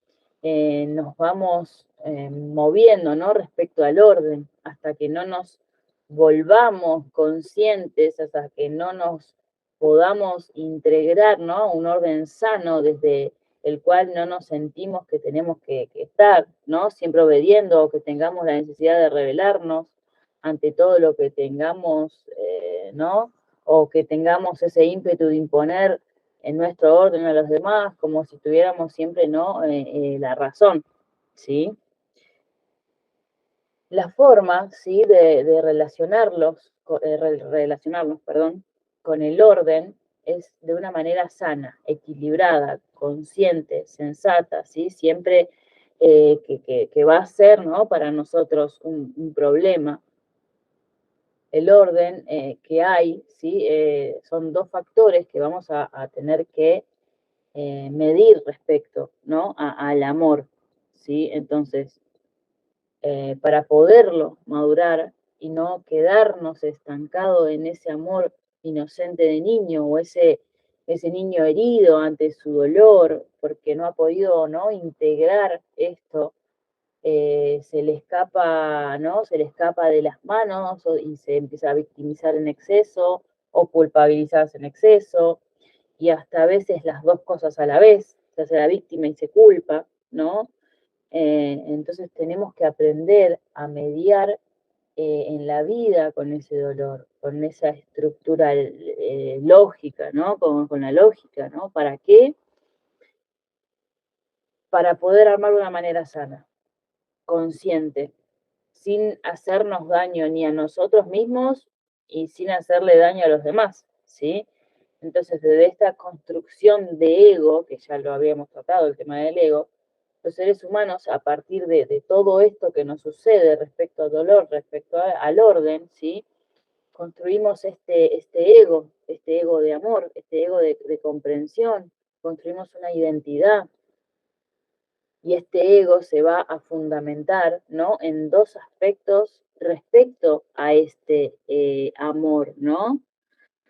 Nos vamos moviendo, ¿no?, respecto al orden, hasta que no nos volvamos conscientes, hasta que no nos podamos integrar, ¿no?, a un orden sano desde el cual no nos sentimos que tenemos que estar, ¿no?, siempre obediendo, o que tengamos la necesidad de rebelarnos ante todo lo que tengamos, ¿no?, o que tengamos ese ímpetu de imponer en nuestro orden a los demás, como si tuviéramos siempre, ¿no?, la razón, ¿sí? La forma, ¿sí?, de relacionarnos, perdón, con el orden es de una manera sana, equilibrada, consciente, sensata, ¿sí? Siempre que va a ser, ¿no?, para nosotros un problema. El orden que hay, ¿sí?, son dos factores que vamos a tener que medir respecto, ¿no?, al amor, ¿sí? Entonces, para poderlo madurar y no quedarnos estancados en ese amor inocente de niño o ese niño herido ante su dolor porque no ha podido, ¿no?, integrar esto, se le escapa, ¿no?, se le escapa de las manos y se empieza a victimizar en exceso o culpabilizarse en exceso y hasta a veces las dos cosas a la vez, se hace la víctima y se culpa, ¿no? Entonces tenemos que aprender a mediar en la vida con ese dolor, con esa estructura lógica, ¿no? Con la lógica, ¿no? ¿Para qué? Para poder armar de una manera sana, consciente, sin hacernos daño ni a nosotros mismos y sin hacerle daño a los demás, ¿sí? Entonces, desde esta construcción de ego, que ya lo habíamos tratado, el tema del ego, los seres humanos, a partir de todo esto que nos sucede respecto al dolor, respecto al orden, ¿sí?, construimos este ego de amor, este ego de comprensión, construimos una identidad y este ego se va a fundamentar, ¿no?, en dos aspectos respecto a este amor, ¿no?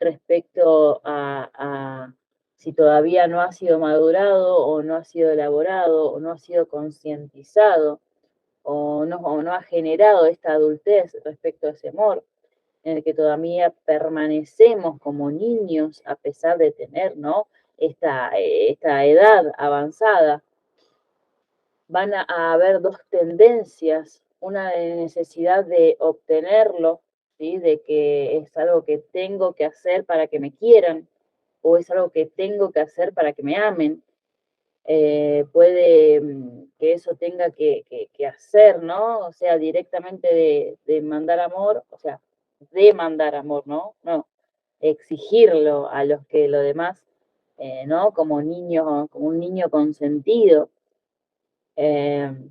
Respecto a si todavía no ha sido madurado o no ha sido elaborado o no ha sido concientizado o no ha generado esta adultez respecto a ese amor, en el que todavía permanecemos como niños a pesar de tener, ¿no?, esta edad avanzada. Van a haber dos tendencias, una de necesidad de obtenerlo, ¿sí?, de que es algo que tengo que hacer para que me quieran, o es algo que tengo que hacer para que me amen. Puede que eso tenga que hacer, ¿no? O sea, directamente de mandar amor, o sea, demandar amor, ¿no? No, exigirlo a los que lo demás, ¿no? Como niño, como un niño consentido,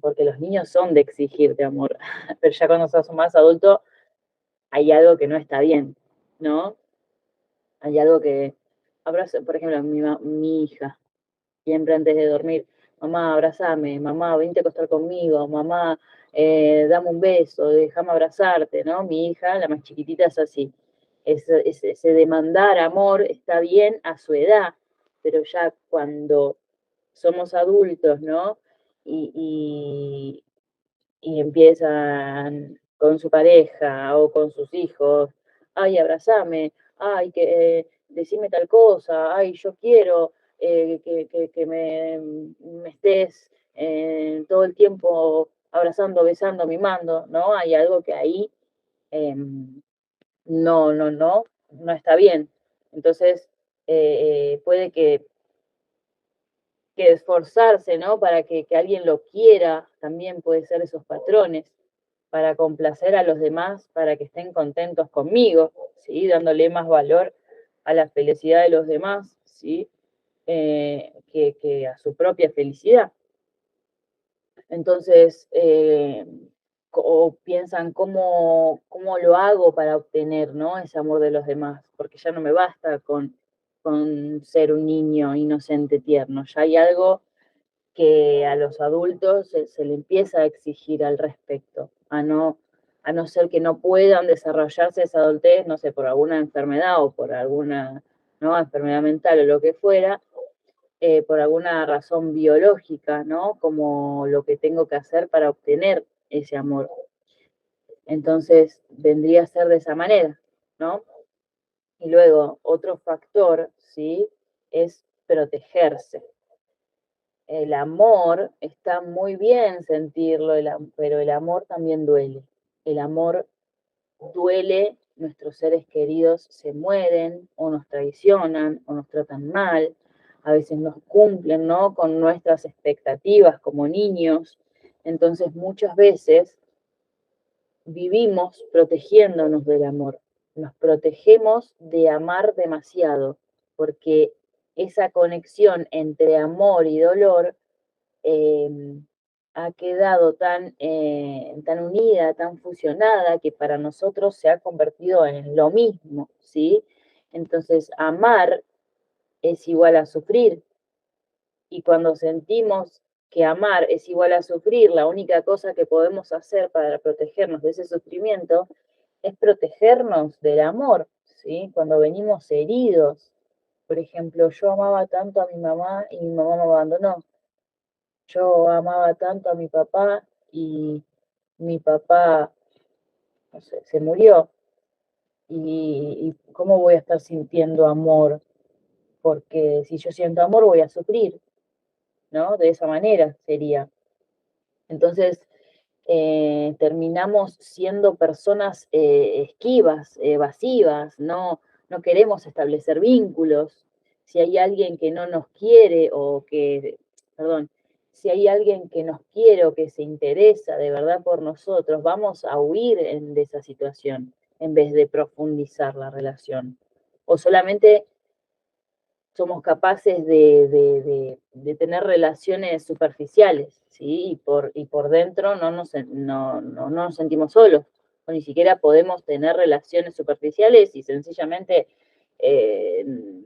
porque los niños son de exigirte amor, pero ya cuando sos más adulto hay algo que no está bien, ¿no? Hay algo que, abrazo, por ejemplo, mi hija, siempre antes de dormir, mamá, abrazame, mamá, vente a acostar conmigo, mamá, dame un beso, déjame abrazarte, ¿no? Mi hija, la más chiquitita, es así. Ese demandar amor está bien a su edad, pero ya cuando somos adultos, ¿no? Y, y empiezan con su pareja o con sus hijos, ay, abrazame, ay, decime tal cosa, ay, yo quiero que me estés todo el tiempo abrazando, besando, mimando, ¿no? Hay algo que ahí eh, no está bien. Entonces, puede que esforzarse, ¿no? Para que alguien lo quiera, también puede ser esos patrones, para complacer a los demás, para que estén contentos conmigo, ¿sí? Dándole más valor a la felicidad de los demás, ¿sí? Que a su propia felicidad. Entonces, o piensan cómo lo hago para obtener, ¿no? Ese amor de los demás, porque ya no me basta con ser un niño inocente, tierno, ya hay algo que a los adultos se le empieza a exigir al respecto, a no ser que no puedan desarrollarse esa adultez, no sé, por alguna enfermedad o por alguna, ¿no? Enfermedad mental o lo que fuera, por alguna razón biológica, ¿no? Como lo que tengo que hacer para obtener ese amor. Entonces, vendría a ser de esa manera, ¿no? Y luego, otro factor, ¿sí? Es protegerse. El amor está muy bien sentirlo, pero el amor también duele. El amor duele, nuestros seres queridos se mueren o nos traicionan o nos tratan mal, a veces nos cumplen, ¿no? Con nuestras expectativas como niños. Entonces muchas veces vivimos protegiéndonos del amor. Nos protegemos de amar demasiado, porque esa conexión entre amor y dolor eh, ha quedado tan unida, tan fusionada, que para nosotros se ha convertido en lo mismo, ¿sí? Entonces, amar es igual a sufrir, y cuando sentimos que amar es igual a sufrir, la única cosa que podemos hacer para protegernos de ese sufrimiento es protegernos del amor, ¿sí? Cuando venimos heridos. Por ejemplo, yo amaba tanto a mi mamá y mi mamá me abandonó. Yo amaba tanto a mi papá y mi papá, no sé, se murió. Y cómo voy a estar sintiendo amor? Porque si yo siento amor voy a sufrir, ¿no? De esa manera sería. Entonces, terminamos siendo personas esquivas, evasivas, no queremos establecer vínculos. Si hay alguien que no nos quiere o que, perdón, si hay alguien que nos quiere o que se interesa de verdad por nosotros, vamos a huir de esa situación en vez de profundizar la relación. O solamente somos capaces de tener relaciones superficiales, ¿sí? Y por dentro no nos sentimos solos, o ni siquiera podemos tener relaciones superficiales y sencillamente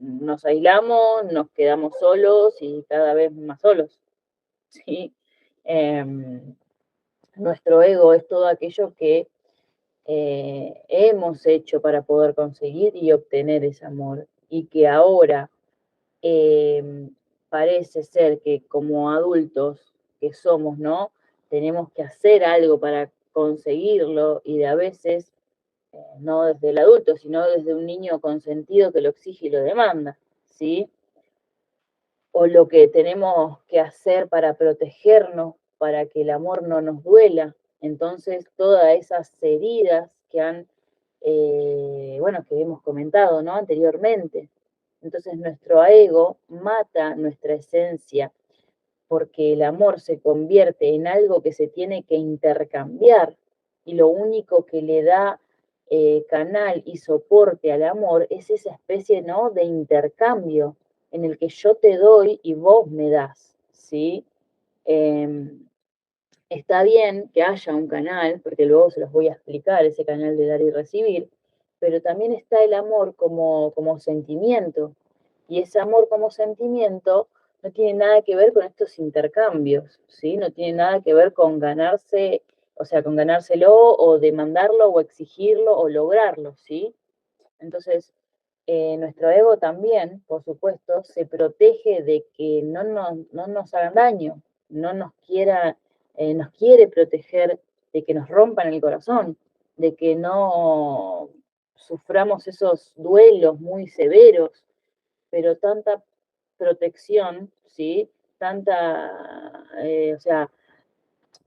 nos aislamos, nos quedamos solos y cada vez más solos, ¿sí? Eh, Nuestro ego es todo aquello que hemos hecho para poder conseguir y obtener ese amor, y que ahora eh, parece ser que como adultos que somos, ¿no? Tenemos que hacer algo para conseguirlo, y de a veces, no desde el adulto, sino desde un niño consentido que lo exige y lo demanda, ¿sí? O lo que tenemos que hacer para protegernos, para que el amor no nos duela. Entonces, todas esas heridas que bueno, que hemos comentado, ¿no? Anteriormente. Entonces, nuestro ego mata nuestra esencia, porque el amor se convierte en algo que se tiene que intercambiar y lo único que le da canal y soporte al amor es esa especie, ¿no?, de intercambio en el que yo te doy y vos me das, ¿sí? Eh, Está bien que haya un canal, porque luego se los voy a explicar, ese canal de dar y recibir, pero también está el amor como sentimiento. Y ese amor como sentimiento no tiene nada que ver con estos intercambios, ¿sí? No tiene nada que ver con ganarse, o sea, con ganárselo o demandarlo o exigirlo o lograrlo, ¿sí? Entonces, nuestro ego también, por supuesto, se protege de que no nos hagan daño, no nos quiera, nos quiere proteger de que nos rompan el corazón, de que no suframos esos duelos muy severos, pero tanta protección, ¿sí? Tanta, o sea,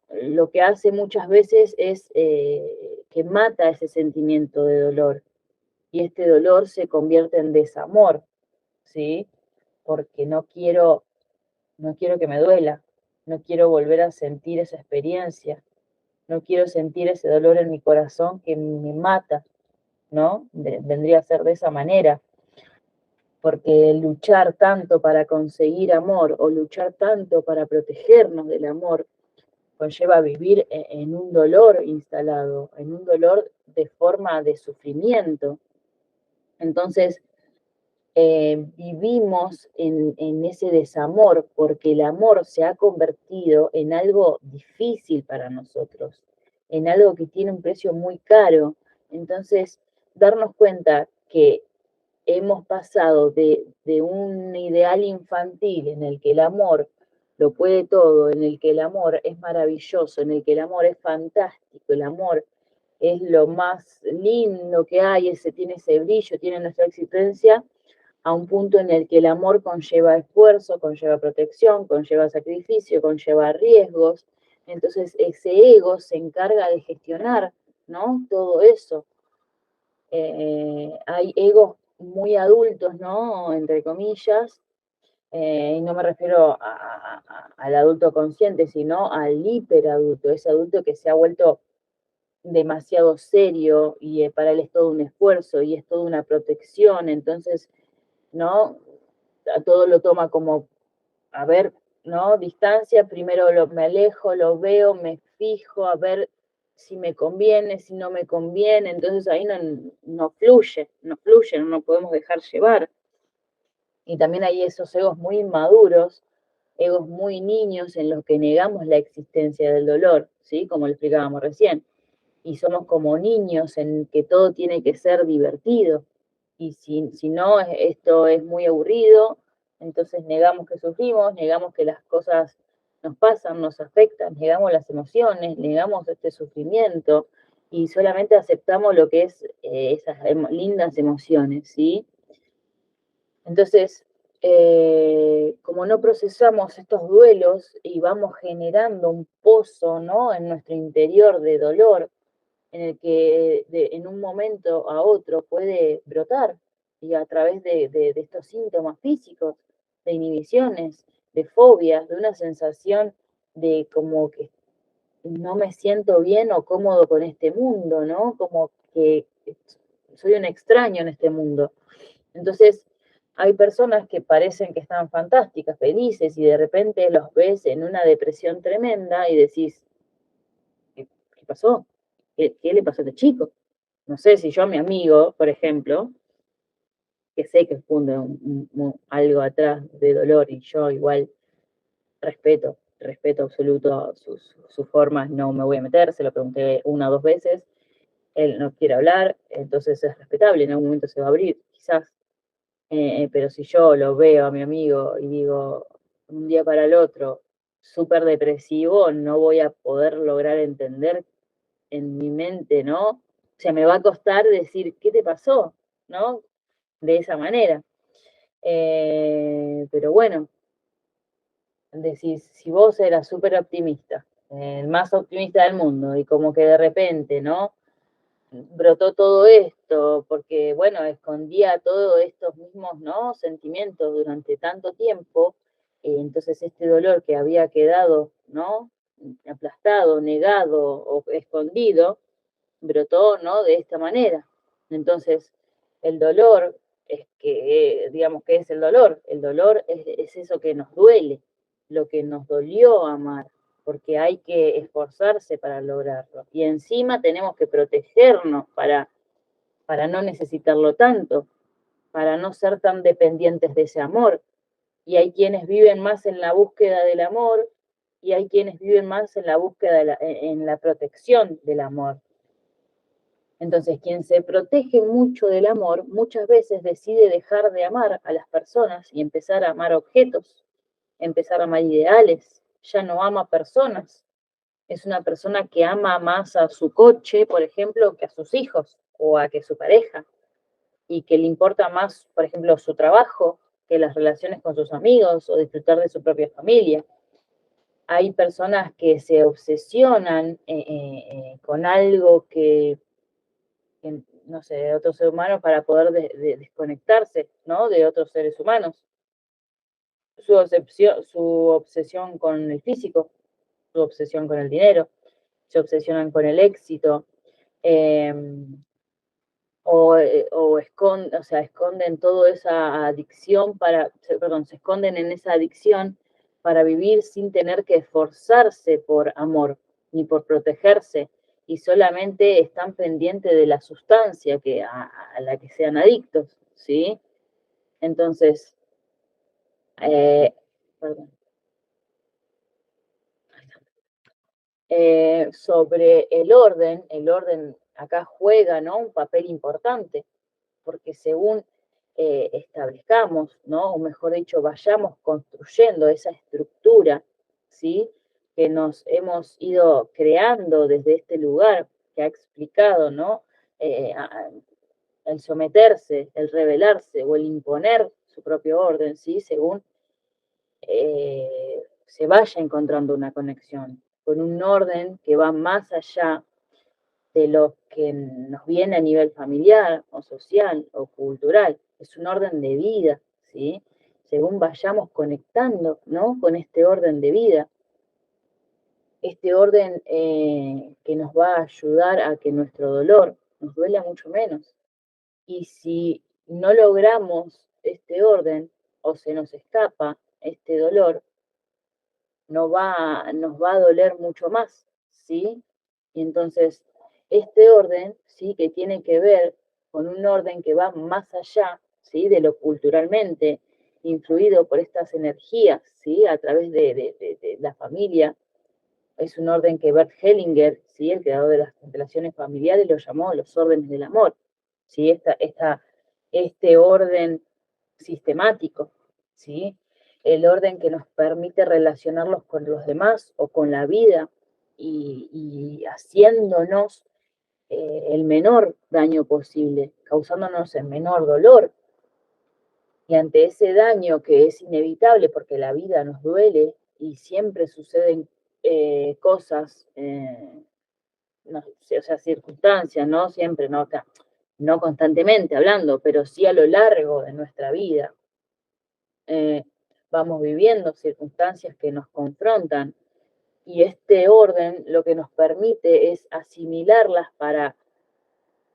lo que hace muchas veces es que mata ese sentimiento de dolor y este dolor se convierte en desamor, ¿sí? Porque no quiero que me duela, no quiero volver a sentir esa experiencia, no quiero sentir ese dolor en mi corazón que me mata, ¿no? Vendría a ser de esa manera, porque luchar tanto para conseguir amor o luchar tanto para protegernos del amor conlleva vivir en un dolor instalado, en un dolor de forma de sufrimiento. Entonces, vivimos en ese desamor porque el amor se ha convertido en algo difícil para nosotros, en algo que tiene un precio muy caro. Entonces, darnos cuenta que hemos pasado de un ideal infantil en el que el amor lo puede todo, en el que el amor es maravilloso, en el que el amor es fantástico, el amor es lo más lindo que hay, ese, tiene ese brillo, tiene nuestra existencia, a un punto en el que el amor conlleva esfuerzo, conlleva protección, conlleva sacrificio, conlleva riesgos. Entonces ese ego se encarga de gestionar, ¿no?, todo eso. Hay egos muy adultos, ¿no?, entre comillas, y no me refiero al adulto consciente, sino al hiperadulto, ese adulto que se ha vuelto demasiado serio y para él es todo un esfuerzo y es toda una protección, entonces, ¿no?, a todo lo toma como, a ver, ¿no? Distancia, primero me alejo, lo veo, me fijo, a ver si me conviene, si no me conviene, entonces ahí no fluye, no nos podemos dejar llevar. Y también hay esos egos muy inmaduros, egos muy niños en los que negamos la existencia del dolor, ¿sí? Como lo explicábamos recién. Y somos como niños en que todo tiene que ser divertido. Y si no, esto es muy aburrido, entonces negamos que sufrimos, negamos que las cosas nos pasan, nos afectan, negamos las emociones, negamos este sufrimiento y solamente aceptamos lo que es esas lindas emociones, ¿sí? Entonces, como no procesamos estos duelos y vamos generando un pozo, ¿no?, en nuestro interior de dolor, en el que en un momento a otro puede brotar y a través de estos síntomas físicos, de inhibiciones, de fobias, de una sensación de como que no me siento bien o cómodo con este mundo, ¿no? Como que soy un extraño en este mundo. Entonces, hay personas que parecen que están fantásticas, felices, y de repente los ves en una depresión tremenda y decís, ¿qué pasó? ¿Qué le pasó a este chico? No sé, si yo a mi amigo, por ejemplo, que sé que esconde algo atrás de dolor y yo igual respeto absoluto sus formas, no me voy a meter, se lo pregunté una o dos veces, él no quiere hablar, entonces es respetable, en algún momento se va a abrir, quizás. Pero si yo lo veo a mi amigo y digo, un día para el otro, súper depresivo, no voy a poder lograr entender en mi mente, ¿no? O sea, me va a costar decir, ¿qué te pasó? ¿No? De esa manera. Pero bueno, decís, si vos eras súper optimista, el más optimista del mundo, y como que de repente, ¿no?, brotó todo esto, porque, bueno, escondía todos estos mismos, ¿no?, sentimientos durante tanto tiempo, Entonces este dolor que había quedado, ¿no?, aplastado, negado o escondido, brotó, ¿no?, de esta manera. Entonces, el dolor es que, digamos, ¿qué es el dolor? El dolor es eso que nos duele, lo que nos dolió amar, porque hay que esforzarse para lograrlo. Y encima tenemos que protegernos para no necesitarlo tanto, para no ser tan dependientes de ese amor. Y hay quienes viven más en la búsqueda del amor y hay quienes viven más en la búsqueda en la protección del amor. Entonces, quien se protege mucho del amor, muchas veces decide dejar de amar a las personas y empezar a amar objetos, empezar a amar ideales, ya no ama personas. Es una persona que ama más a su coche, por ejemplo, que a sus hijos o a que su pareja, y que le importa más, por ejemplo, su trabajo que las relaciones con sus amigos o disfrutar de su propia familia. Hay personas que se obsesionan con algo que, no sé, de otro ser humano para poder desconectarse, ¿no?, de otros seres humanos. Su obsesión con el físico, su obsesión con el dinero, se obsesionan con el éxito, eh, esconden toda esa adicción se esconden en esa adicción para vivir sin tener que esforzarse por amor ni por protegerse y solamente están pendientes de la sustancia a la que sean adictos, ¿sí? Entonces, perdón. Sobre el orden acá juega, ¿no?, un papel importante, porque según establezcamos, ¿no?, o mejor dicho, vayamos construyendo esa estructura, ¿sí?, que nos hemos ido creando desde este lugar que ha explicado, ¿no?, el someterse, el rebelarse o el imponer su propio orden, ¿sí?, según se vaya encontrando una conexión con un orden que va más allá de lo que nos viene a nivel familiar o social o cultural. Es un orden de vida, ¿sí? Según vayamos conectando, ¿no?, con este orden de vida, este orden que nos va a ayudar a que nuestro dolor nos duela mucho menos. Y si no logramos este orden o se nos escapa este dolor, nos va a doler mucho más, ¿sí? Y entonces, este orden, ¿sí?, que tiene que ver con un orden que va más allá, ¿sí?, de lo culturalmente influido por estas energías, ¿sí?, a través de la familia. Es un orden que Bert Hellinger, ¿sí?, el creador de las constelaciones familiares, lo llamó los órdenes del amor, ¿sí? Este orden sistemático, ¿sí?, el orden que nos permite relacionarnos con los demás o con la vida y haciéndonos el menor daño posible, causándonos el menor dolor. Y ante ese daño que es inevitable porque la vida nos duele y siempre suceden cosas, no, o sea, circunstancias, no siempre, no, no constantemente hablando, pero sí a lo largo de nuestra vida, vamos viviendo circunstancias que nos confrontan y este orden lo que nos permite es asimilarlas para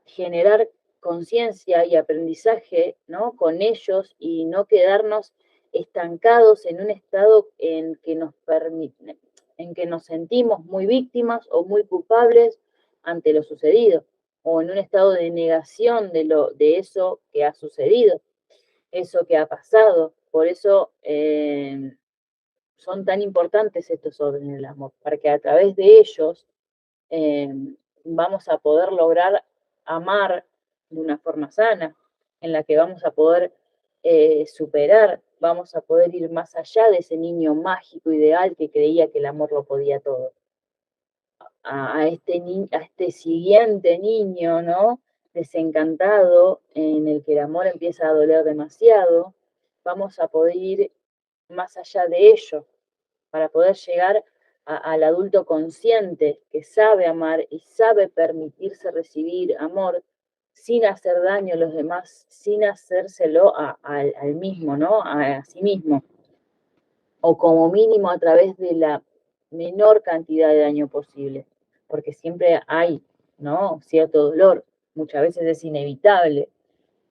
generar conciencia y aprendizaje, ¿no?, con ellos y no quedarnos estancados en un estado en que nos sentimos muy víctimas o muy culpables ante lo sucedido, o en un estado de negación de eso que ha sucedido, eso que ha pasado. Por eso son tan importantes estos órdenes del amor, para que a través de ellos eh, vamos a poder lograr amar de una forma sana, en la que vamos a poder superar, vamos a poder ir más allá de ese niño mágico ideal que creía que el amor lo podía todo. A este siguiente niño, ¿no?, desencantado, en el que el amor empieza a doler demasiado, vamos a poder ir más allá de ello, para poder llegar al adulto consciente que sabe amar y sabe permitirse recibir amor sin hacer daño a los demás, sin hacérselo al mismo, ¿no?, a sí mismo. o como mínimo a través de la menor cantidad de daño posible, porque siempre hay, ¿no?, cierto dolor, muchas veces es inevitable.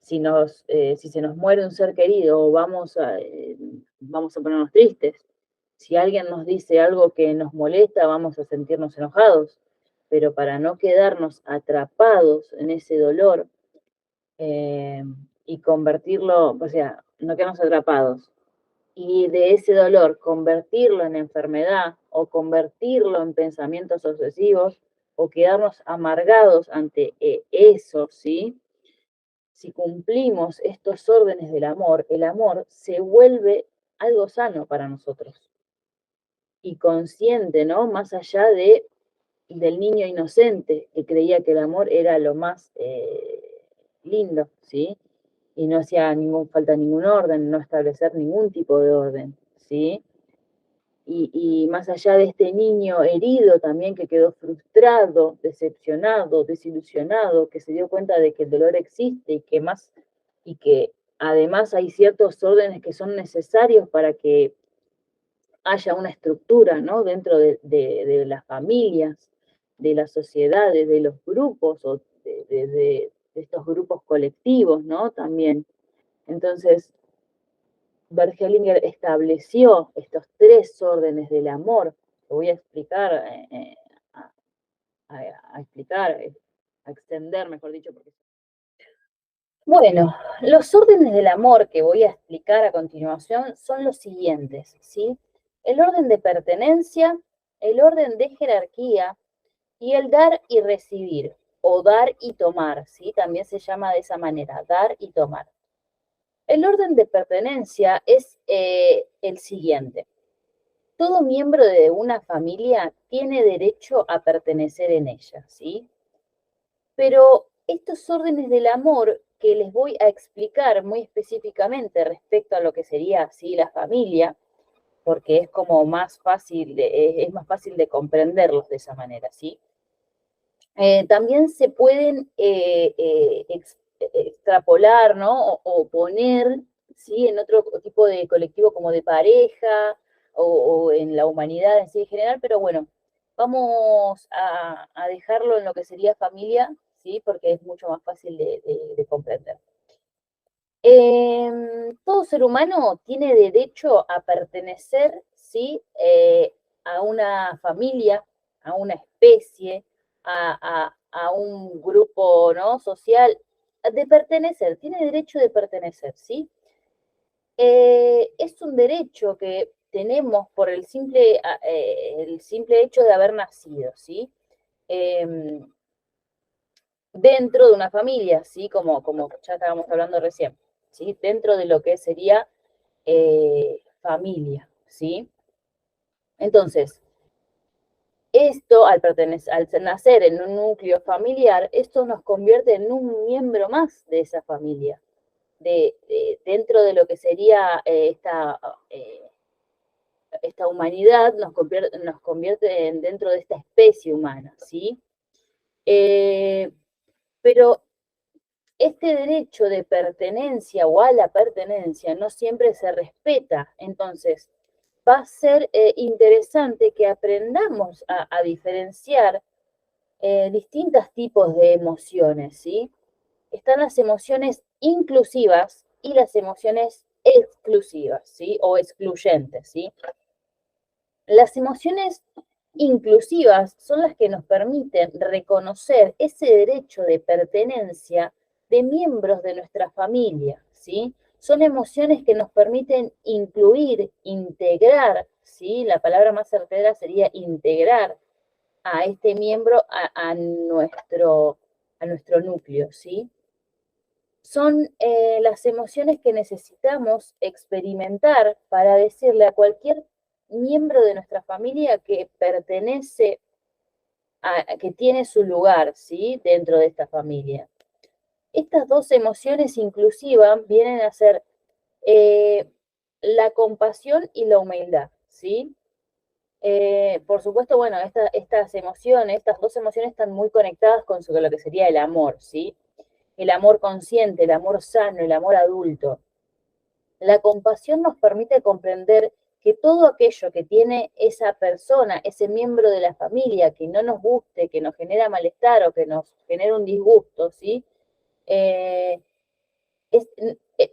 Si se nos muere un ser querido, vamos a ponernos tristes. Si alguien nos dice algo que nos molesta, vamos a sentirnos enojados. Pero para no quedarnos atrapados en ese dolor, eh, y convertirlo, o sea, no quedarnos atrapados, y de ese dolor convertirlo en enfermedad o convertirlo en pensamientos obsesivos o quedarnos amargados ante eso, ¿sí? Si cumplimos estos órdenes del amor, el amor se vuelve algo sano para nosotros y consciente, ¿no? Más allá del niño inocente que creía que el amor era lo más lindo, ¿sí? Y no hacía falta ningún orden, no establecer ningún tipo de orden, ¿sí? Y más allá de este niño herido también que quedó frustrado, decepcionado, desilusionado, que se dio cuenta de que el dolor existe y que además hay ciertos órdenes que son necesarios para que haya una estructura, ¿no?, dentro de las familias, de las sociedades, de los grupos o de estos grupos colectivos, ¿no? También. Entonces, Bert Hellinger estableció estos 3 órdenes del amor, que voy a explicar, a, a explicar, a extender, mejor dicho, porque... Bueno, los órdenes del amor que voy a explicar a continuación son los siguientes, ¿sí? El orden de pertenencia, el orden de jerarquía y el dar y recibir, o dar y tomar, ¿sí? También se llama de esa manera, dar y tomar. El orden de pertenencia es el siguiente. Todo miembro de una familia tiene derecho a pertenecer en ella, ¿sí? Pero estos órdenes del amor que les voy a explicar muy específicamente respecto a lo que sería así la familia, porque es como más fácil, es más fácil de comprenderlos de esa manera, ¿sí? También se pueden extrapolar, ¿no? O poner, ¿sí?, en otro tipo de colectivo como de pareja o en la humanidad en sí en general, pero bueno, vamos a dejarlo en lo que sería familia, ¿sí?, porque es mucho más fácil de comprender. Todo ser humano tiene derecho a pertenecer, ¿sí?, a una familia, a una especie, a un grupo, ¿no?, social, de pertenecer, tiene derecho de pertenecer, ¿sí? Es un derecho que tenemos por el simple hecho de haber nacido, ¿sí? Em, Dentro de una familia, ¿sí? Como ya estábamos hablando recién, ¿sí? Dentro de lo que sería familia, ¿sí? Entonces, esto, al nacer en un núcleo familiar, esto nos convierte en un miembro más de esa familia, dentro de lo que sería esta humanidad, nos convierte dentro de esta especie humana, ¿sí? Pero este derecho de pertenencia o a la pertenencia no siempre se respeta. Entonces, va a ser interesante que aprendamos a diferenciar distintos tipos de emociones, ¿sí? Están las emociones inclusivas y las emociones exclusivas, ¿sí? O excluyentes, ¿sí? Las emociones inclusivas son las que nos permiten reconocer ese derecho de pertenencia de miembros de nuestra familia, ¿sí? Son emociones que nos permiten incluir, integrar, ¿sí? La palabra más certera sería integrar a este miembro a nuestro núcleo, ¿sí? Son las emociones que necesitamos experimentar para decirle a cualquier miembro de nuestra familia que pertenece, que tiene su lugar, ¿sí?, dentro de esta familia. Estas 2 emociones inclusivas vienen a ser la compasión y la humildad, ¿sí? Por supuesto, bueno, estas emociones, estas 2 emociones están muy conectadas con lo que sería el amor, ¿sí? El amor consciente, el amor sano, el amor adulto. La compasión nos permite comprender que todo aquello que tiene esa persona, ese miembro de la familia, que no nos guste, que nos genera malestar o que nos genera un disgusto, ¿sí? Eh, es, eh,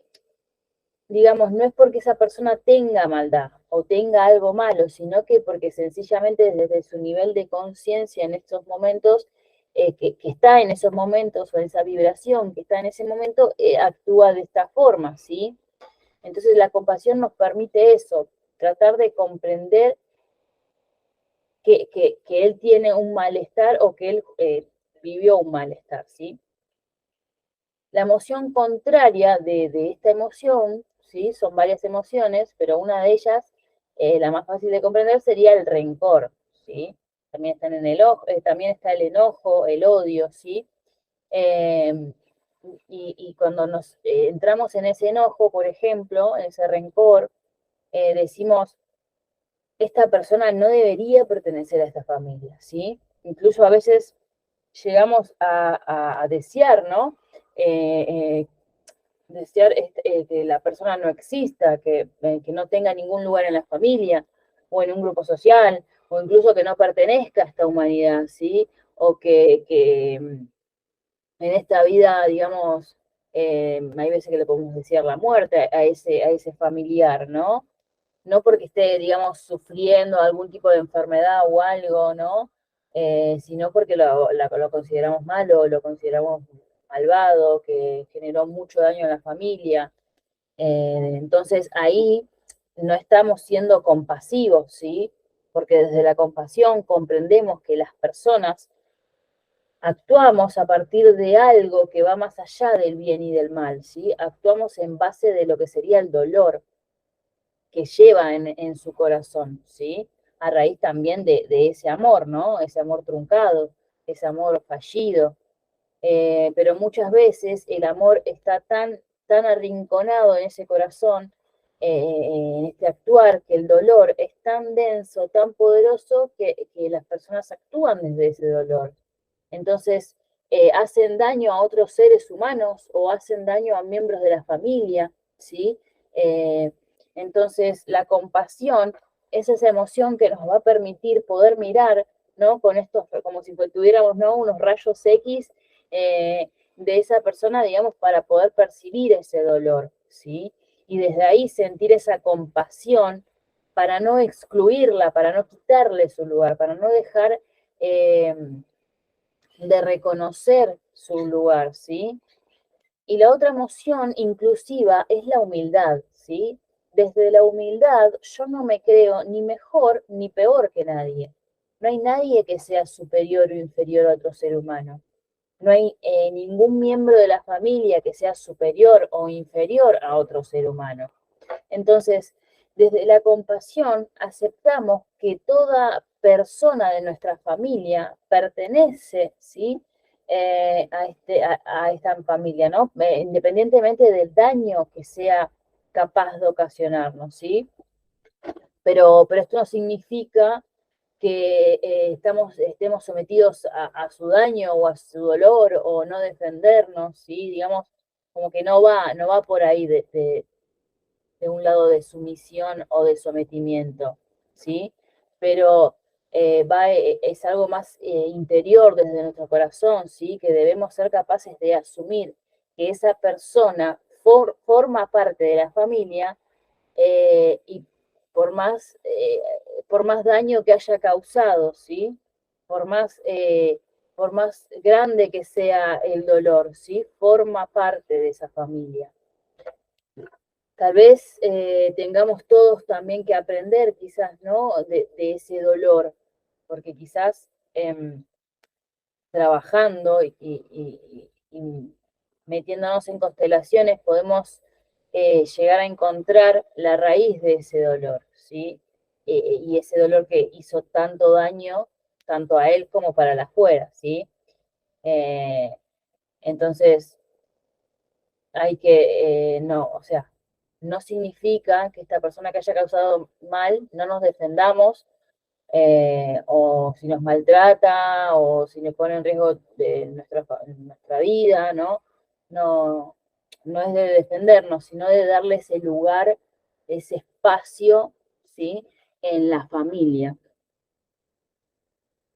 digamos, no es porque esa persona tenga maldad o tenga algo malo, sino que porque sencillamente desde su nivel de conciencia en estos momentos, que está en esos momentos, o esa vibración que está en ese momento, actúa de esta forma, ¿sí? Entonces la compasión nos permite eso, tratar de comprender que él tiene un malestar o que él vivió un malestar, ¿sí? La emoción contraria de esta emoción, ¿sí? Son varias emociones, pero una de ellas, la más fácil de comprender, sería el rencor, ¿sí? También están en el también está el enojo, el odio, ¿sí? Eh, y cuando nos entramos en ese enojo, por ejemplo, en ese rencor, decimos, esta persona no debería pertenecer a esta familia, ¿sí? Incluso a veces llegamos a desear, ¿no? Eh, eh, desear que la persona no exista, que no tenga ningún lugar en la familia o en un grupo social, o incluso que no pertenezca a esta humanidad, ¿sí? O que en esta vida, digamos, hay veces que le podemos desear la muerte a ese familiar, ¿no? No porque esté, digamos, sufriendo algún tipo de enfermedad o algo, ¿no? Sino porque lo consideramos malo, lo consideramos malvado, que generó mucho daño a la familia. Entonces ahí no estamos siendo compasivos, ¿sí? Porque desde la compasión comprendemos que las personas actuamos a partir de algo que va más allá del bien y del mal, ¿sí? Actuamos en base de lo que sería el dolor que lleva en su corazón, ¿sí? A raíz también de ese amor, ¿no? Ese amor truncado, ese amor fallido. Pero muchas veces el amor está tan arrinconado en ese corazón, en este actuar, que el dolor es tan denso, tan poderoso, que las personas actúan desde ese dolor. Entonces, hacen daño a otros seres humanos o hacen daño a miembros de la familia, ¿sí? Eh, entonces, la compasión es esa emoción que nos va a permitir poder mirar, ¿no? Con estos, como si tuviéramos, ¿no? Unos rayos X de esa persona, digamos, para poder percibir ese dolor, ¿sí? Y desde ahí sentir esa compasión para no excluirla, para no quitarle su lugar, para no dejar de reconocer su lugar, ¿sí? Y la otra emoción inclusiva es la humildad, ¿sí? Desde la humildad yo no me creo ni mejor ni peor que nadie. No hay nadie que sea superior o inferior a otro ser humano. No hay ningún miembro de la familia que sea superior o inferior a otro ser humano. Entonces, desde la compasión aceptamos que toda persona de nuestra familia pertenece, ¿sí? A esta familia, ¿no? Independientemente del daño que sea capaz de ocasionarnos, ¿sí? Pero esto no significa que estemos sometidos a su daño o a su dolor o no defendernos, ¿sí? Digamos, como que no va por ahí de un lado de sumisión o de sometimiento, ¿sí? Pero es algo más interior desde nuestro corazón, ¿sí? Que debemos ser capaces de asumir que esa persona forma parte de la familia y por más, eh, por más daño que haya causado, ¿sí? Por por más grande que sea el dolor, ¿sí? Forma parte de esa familia. Tal vez tengamos todos también que aprender, quizás, ¿no? De ese dolor, porque quizás trabajando y metiéndonos en constelaciones podemos llegar a encontrar la raíz de ese dolor, ¿sí? Y ese dolor que hizo tanto daño, tanto a él como para la afuera, ¿sí? Eh, entonces, hay que, no, o sea, no significa que esta persona que haya causado mal no nos defendamos, o si nos maltrata, o si nos pone en riesgo de nuestra vida, ¿no? No, no es de defendernos, sino de darle ese lugar, ese espacio, ¿sí? En la familia.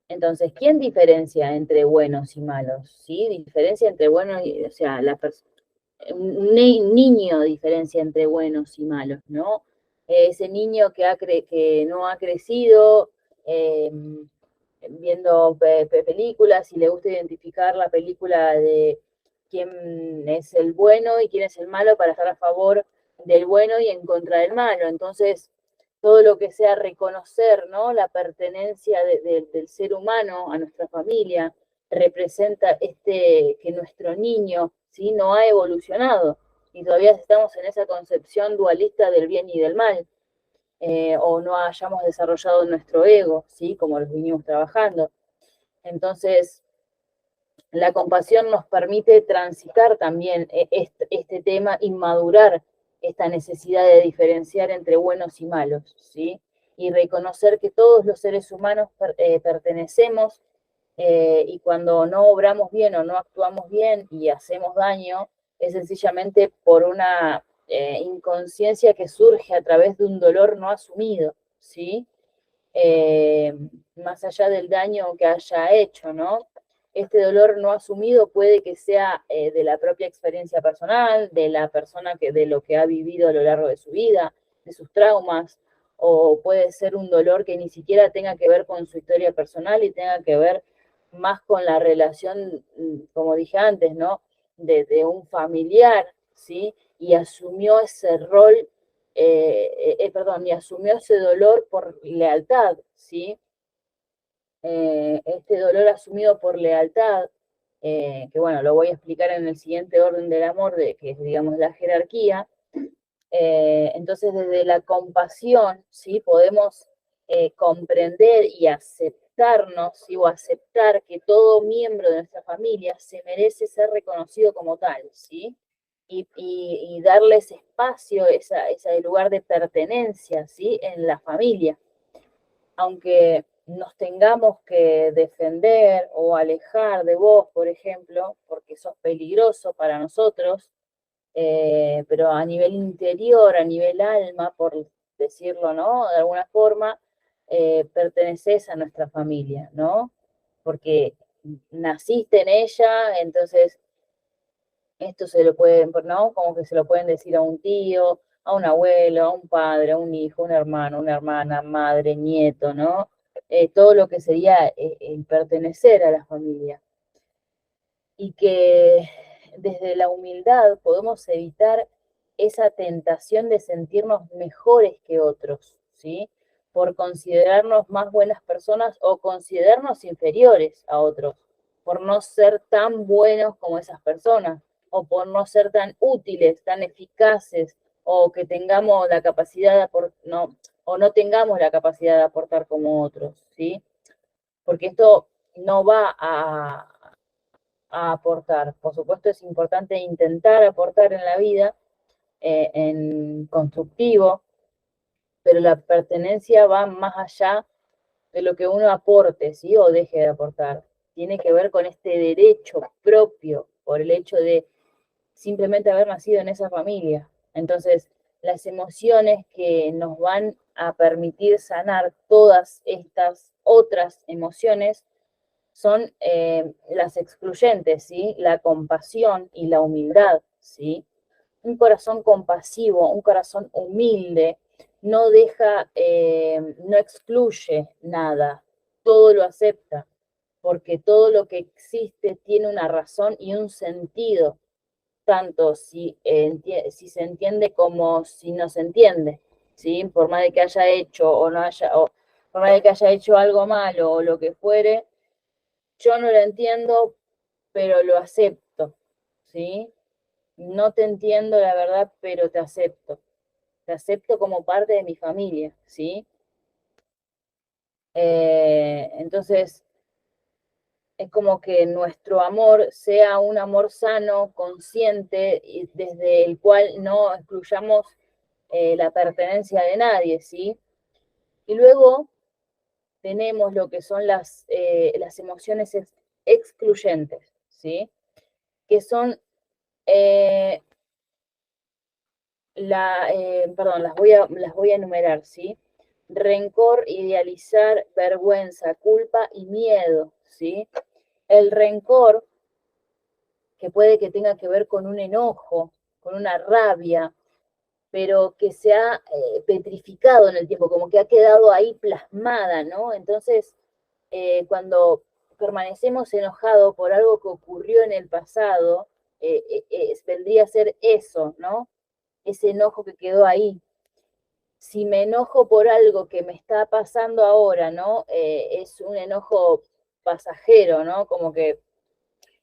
Entonces, ¿quién diferencia entre buenos y malos? ¿Sí? Diferencia entre buenos y, o sea, un niño diferencia entre buenos y malos, ¿no? Ese niño que no ha crecido eh, viendo películas y le gusta identificar la película de quién es el bueno y quién es el malo para estar a favor del bueno y en contra del malo. Entonces, todo lo que sea reconocer, ¿no? La pertenencia del ser humano a nuestra familia representa que nuestro niño, ¿sí? No ha evolucionado y todavía estamos en esa concepción dualista del bien y del mal, o no hayamos desarrollado nuestro ego, ¿sí? Como los vinimos trabajando. Entonces, la compasión nos permite transitar también este tema y madurar esta necesidad de diferenciar entre buenos y malos, ¿sí? Y reconocer que todos los seres humanos pertenecemos, y cuando no obramos bien o no actuamos bien y hacemos daño, es sencillamente por una inconsciencia que surge a través de un dolor no asumido, ¿sí? eh, Más allá del daño que haya hecho, ¿no? Este dolor no asumido puede que sea de la propia experiencia personal, de la persona de lo que ha vivido a lo largo de su vida, de sus traumas, o puede ser un dolor que ni siquiera tenga que ver con su historia personal y tenga que ver más con la relación, como dije antes, ¿no? De un familiar, ¿sí? Y asumió ese rol, perdón, y asumió ese dolor por lealtad, ¿sí? Este dolor asumido por lealtad, que bueno, lo voy a explicar en el siguiente orden del amor, que es, digamos, la jerarquía. Entonces, desde la compasión, ¿sí? Podemos comprender y aceptarnos, ¿sí? O aceptar que todo miembro de nuestra familia se merece ser reconocido como tal, ¿sí? Y darles espacio, ese lugar de pertenencia, ¿sí? En la familia. Aunque nos tengamos que defender o alejar de vos, por ejemplo, porque sos peligroso para nosotros, pero a nivel interior, a nivel alma, por decirlo, ¿no? De alguna forma, perteneces a nuestra familia, ¿no? Porque naciste en ella, entonces esto se lo pueden, ¿no? Como que se lo pueden decir a un tío, a un abuelo, a un padre, a un hijo, un hermano, una hermana, madre, nieto, ¿no? Todo lo que sería el pertenecer a la familia. Y que desde la humildad podemos evitar esa tentación de sentirnos mejores que otros, ¿sí? Por considerarnos más buenas personas o considerarnos inferiores a otros, por no ser tan buenos como esas personas, o por no ser tan útiles, tan eficaces, o que tengamos la capacidad de no, o no tengamos la capacidad de aportar como otros, ¿sí? Porque esto no va a aportar. Por supuesto, es importante intentar aportar en la vida, en constructivo, pero la pertenencia va más allá de lo que uno aporte, ¿sí? O deje de aportar. Tiene que ver con este derecho propio por el hecho de simplemente haber nacido en esa familia. Entonces, las emociones que nos van a permitir sanar todas estas otras emociones son las excluyentes, ¿sí? La compasión y la humildad, ¿sí? Un corazón compasivo, un corazón humilde, no deja, no excluye nada, todo lo acepta, porque todo lo que existe tiene una razón y un sentido, tanto si se entiende como si no se entiende, ¿sí? Por más de que haya hecho o no haya, o por más de que haya hecho algo malo o lo que fuere, yo no lo entiendo, pero lo acepto, ¿sí? No te entiendo la verdad, pero te acepto. Te acepto como parte de mi familia, ¿sí? Entonces, es como que nuestro amor sea un amor sano, consciente, y desde el cual no excluyamos la pertenencia de nadie, ¿sí? Y luego tenemos lo que son las emociones excluyentes, ¿sí? Que son eh, perdón, las voy a enumerar, ¿sí? rencor, idealizar, vergüenza, culpa y miedo, ¿sí? El rencor, que puede que tenga que ver con un enojo, con una rabia, pero que se ha petrificado en el tiempo, como que ha quedado ahí plasmada, ¿no? Entonces, cuando permanecemos enojados por algo que ocurrió en el pasado, vendría a ser eso, ¿no? Ese enojo que quedó ahí. Si me enojo por algo que me está pasando ahora, ¿no? Es un enojo pasajero, ¿no? Como que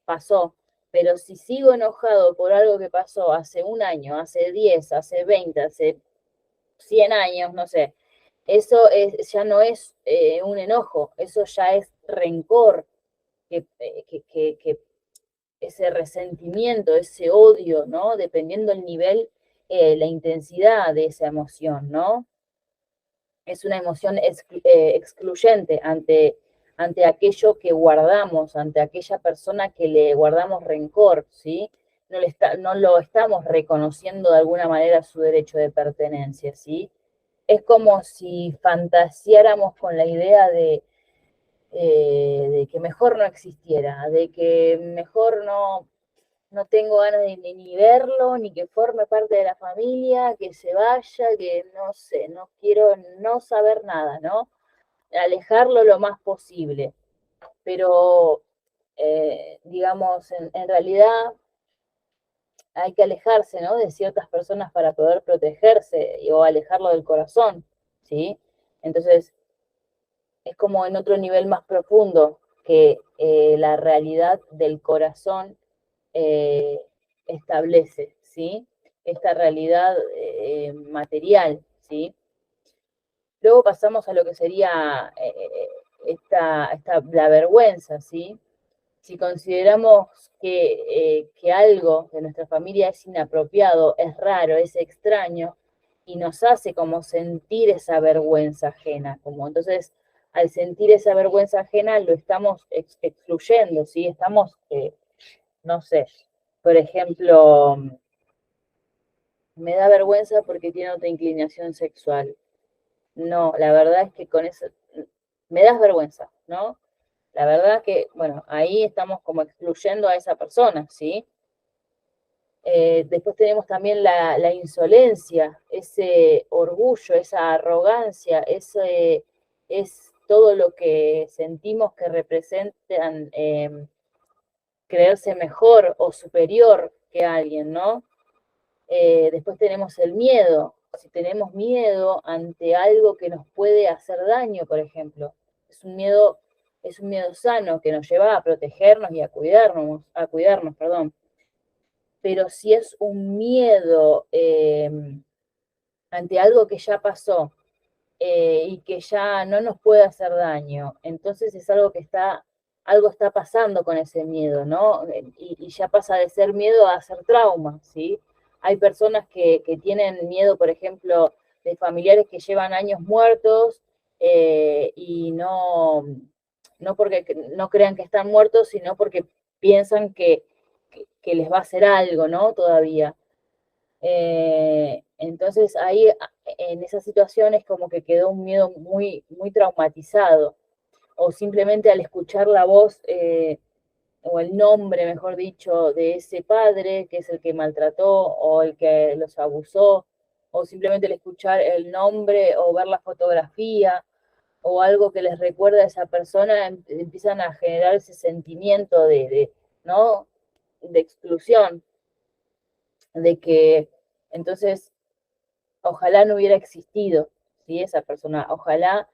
pasó. Pero si sigo enojado por algo que pasó hace un año, hace 10, hace 20, hace 100 años, no sé, eso ya no es un enojo, eso ya es rencor, que ese resentimiento, ese odio, ¿no? Dependiendo el nivel, la intensidad de esa emoción, ¿no? Es una emoción excluyente ante aquello que guardamos, ante aquella persona que le guardamos rencor, ¿sí? No lo estamos reconociendo de alguna manera su derecho de pertenencia, ¿sí? Es como si fantaseáramos con la idea de que mejor no existiera, de que mejor no tengo ganas de ni verlo, ni que forme parte de la familia, que se vaya, que no sé, no quiero no saber nada, ¿no? Alejarlo lo más posible. Pero, digamos, en realidad hay que alejarse, ¿no? De ciertas personas para poder protegerse o alejarlo del corazón, ¿sí? Entonces, es como en otro nivel más profundo que la realidad del corazón eh, establece, ¿sí? Esta realidad material, ¿sí? Luego pasamos a lo que sería la vergüenza, ¿sí? Si consideramos que algo de nuestra familia es inapropiado, es raro, es extraño, y nos hace como sentir esa vergüenza ajena, como entonces al sentir esa vergüenza ajena lo estamos excluyendo, ¿sí? Estamos, no sé, por ejemplo, me da vergüenza porque tiene otra inclinación sexual. No, la verdad es que con eso me das vergüenza, ¿no? La verdad que, bueno, ahí estamos como excluyendo a esa persona, ¿sí? Después tenemos también la insolencia, ese orgullo, esa arrogancia, ese es todo lo que sentimos que representan creerse mejor o superior que alguien, ¿no? Después tenemos el miedo. Si tenemos miedo ante algo que nos puede hacer daño, por ejemplo, es un miedo, es un miedo sano que nos lleva a protegernos y a cuidarnos, perdón. Pero si es un miedo ante algo que ya pasó y que ya no nos puede hacer daño, entonces es algo está pasando con ese miedo, ¿no? Y ya pasa de ser miedo a ser trauma, ¿sí? Hay personas que tienen miedo, por ejemplo, de familiares que llevan años muertos y no porque no crean que están muertos, sino porque piensan que les va a hacer algo, ¿no? Todavía. Entonces ahí en esas situaciones como que quedó un miedo muy traumatizado o simplemente al escuchar la voz o el nombre, mejor dicho, de ese padre que es el que maltrató o el que los abusó o simplemente al escuchar el nombre o ver la fotografía o algo que les recuerda a esa persona, empiezan a generar ese sentimiento ¿no? de exclusión, de que entonces ojalá no hubiera existido, ¿sí? Esa persona, ojalá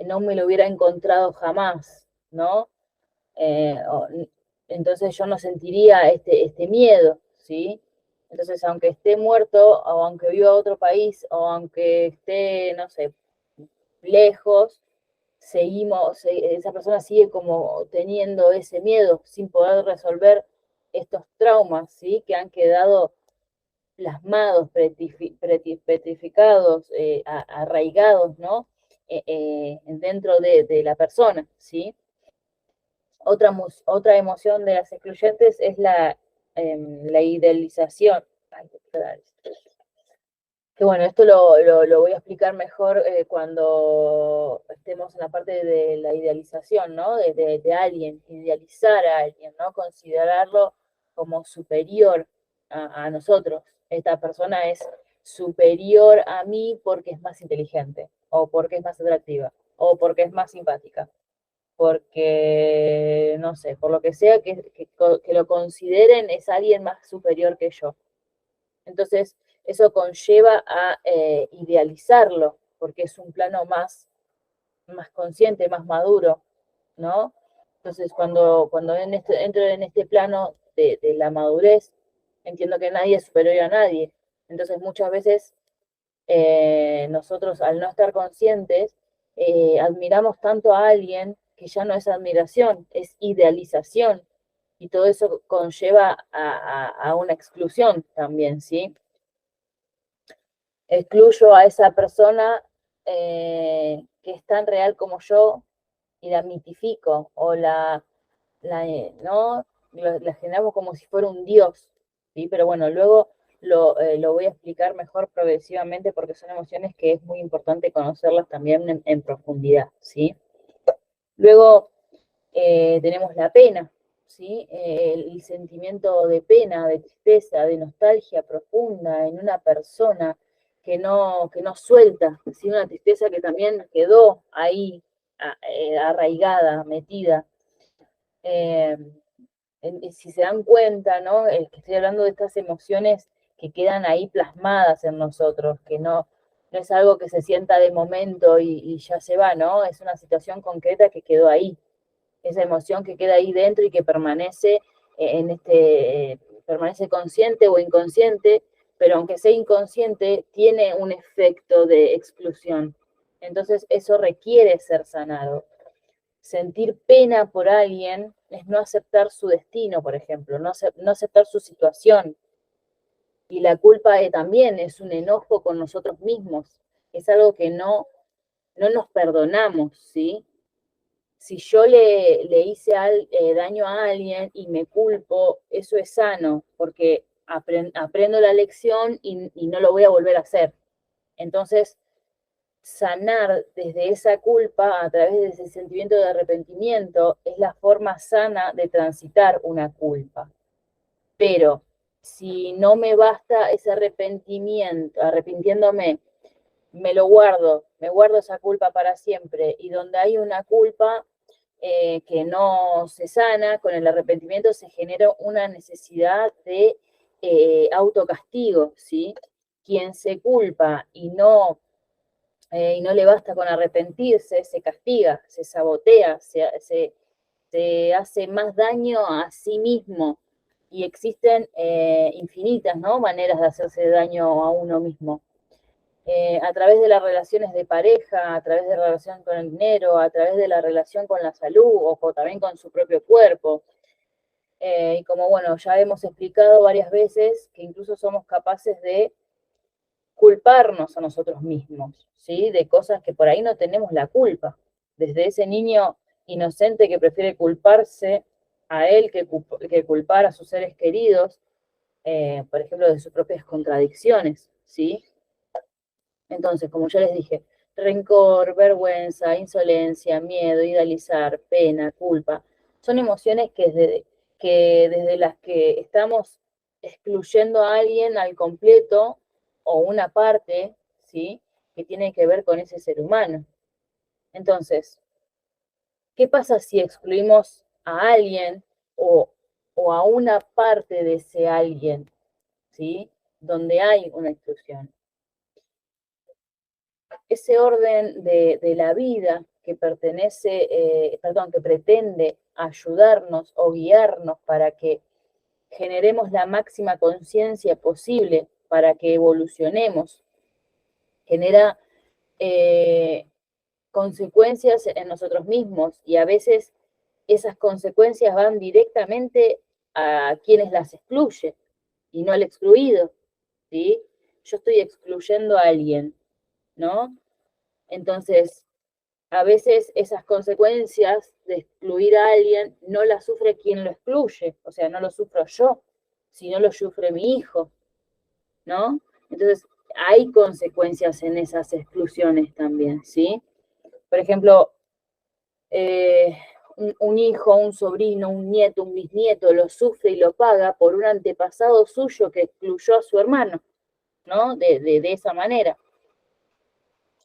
no me lo hubiera encontrado jamás, ¿no? Eh, o, entonces yo no sentiría este miedo, ¿sí? Entonces, aunque esté muerto, o aunque viva en otro país, o aunque esté, no sé, lejos, esa persona sigue como teniendo ese miedo sin poder resolver estos traumas, ¿sí? Que han quedado plasmados, petrificados, arraigados, ¿no? Dentro de la persona, ¿sí? Otra emoción de las excluyentes es la idealización. Ay, Que bueno, esto lo voy a explicar mejor cuando estemos en la parte de la idealización, ¿no? De alguien, idealizar a alguien, ¿no? Considerarlo como superior a nosotros. Esta persona es superior a mí porque es más inteligente, o porque es más atractiva, o porque es más simpática, porque, no sé, por lo que sea que lo consideren es alguien más superior que yo. Entonces, eso conlleva a idealizarlo, porque es un plano más consciente, más maduro, ¿no? Entonces, cuando entro en este plano de la madurez, entiendo que nadie es superior a nadie. Entonces, muchas veces nosotros, al no estar conscientes, admiramos tanto a alguien que ya no es admiración, es idealización. Y todo eso conlleva a una exclusión también, ¿sí? Excluyo a esa persona que es tan real como yo y la mitifico o ¿no? La generamos como si fuera un dios, ¿sí? Pero bueno, luego lo voy a explicar mejor progresivamente porque son emociones que es muy importante conocerlas también en profundidad, ¿sí? Luego tenemos la pena, ¿sí? El sentimiento de pena, de tristeza, de nostalgia profunda en una persona que no suelta, ¿sí? Una tristeza que también quedó ahí arraigada, metida. Eh, si se dan cuenta, ¿no? Que estoy hablando de estas emociones que quedan ahí plasmadas en nosotros, que no es algo que se sienta de momento y ya se va, ¿no? Es una situación concreta que quedó ahí, esa emoción que queda ahí dentro y que permanece permanece consciente o inconsciente, pero aunque sea inconsciente, tiene un efecto de exclusión. Entonces eso requiere ser sanado. Sentir pena por alguien es no aceptar su destino, por ejemplo, no aceptar su situación. Y la culpa también es un enojo con nosotros mismos. Es algo que no nos perdonamos, ¿sí? Si yo le hice daño a alguien y me culpo, eso es sano, porque aprendo la lección y no lo voy a volver a hacer. Entonces, sanar desde esa culpa, a través de ese sentimiento de arrepentimiento, es la forma sana de transitar una culpa. Pero si no me basta ese arrepentimiento, arrepintiéndome, me guardo esa culpa para siempre. Y donde hay una culpa que no se sana, con el arrepentimiento se genera una necesidad de autocastigo, ¿sí? Quien se culpa y no le basta con arrepentirse, se castiga, se sabotea, se hace más daño a sí mismo. Y existen infinitas, ¿no? Maneras de hacerse daño a uno mismo. A través de las relaciones de pareja, a través de la relación con el dinero, a través de la relación con la salud o también con su propio cuerpo. Y como bueno, ya hemos explicado varias veces que incluso somos capaces de culparnos a nosotros mismos, ¿sí? De cosas que por ahí no tenemos la culpa. Desde ese niño inocente que prefiere culparse a él que culpar a sus seres queridos, por ejemplo, de sus propias contradicciones, ¿sí? Entonces, como ya les dije, rencor, vergüenza, insolencia, miedo, idealizar, pena, culpa, son emociones que desde las que estamos excluyendo a alguien al completo o una parte, ¿sí? Que tiene que ver con ese ser humano. Entonces, ¿qué pasa si excluimos a alguien o, o a una parte de ese alguien, ¿sí? Donde hay una exclusión. Ese orden de la vida que pertenece, perdón, que pretende ayudarnos o guiarnos para que generemos la máxima conciencia posible, para que evolucionemos, genera consecuencias en nosotros mismos y a veces esas consecuencias van directamente a quienes las excluye y no al excluido, ¿sí? Yo estoy excluyendo a alguien, ¿no? Entonces, a veces esas consecuencias de excluir a alguien no las sufre quien lo excluye, o sea, no lo sufro yo, sino lo sufre mi hijo, ¿no? Entonces, hay consecuencias en esas exclusiones también, ¿sí? Por ejemplo, un hijo, un sobrino, un nieto, un bisnieto lo sufre y lo paga por un antepasado suyo que excluyó a su hermano, ¿no? De esa manera.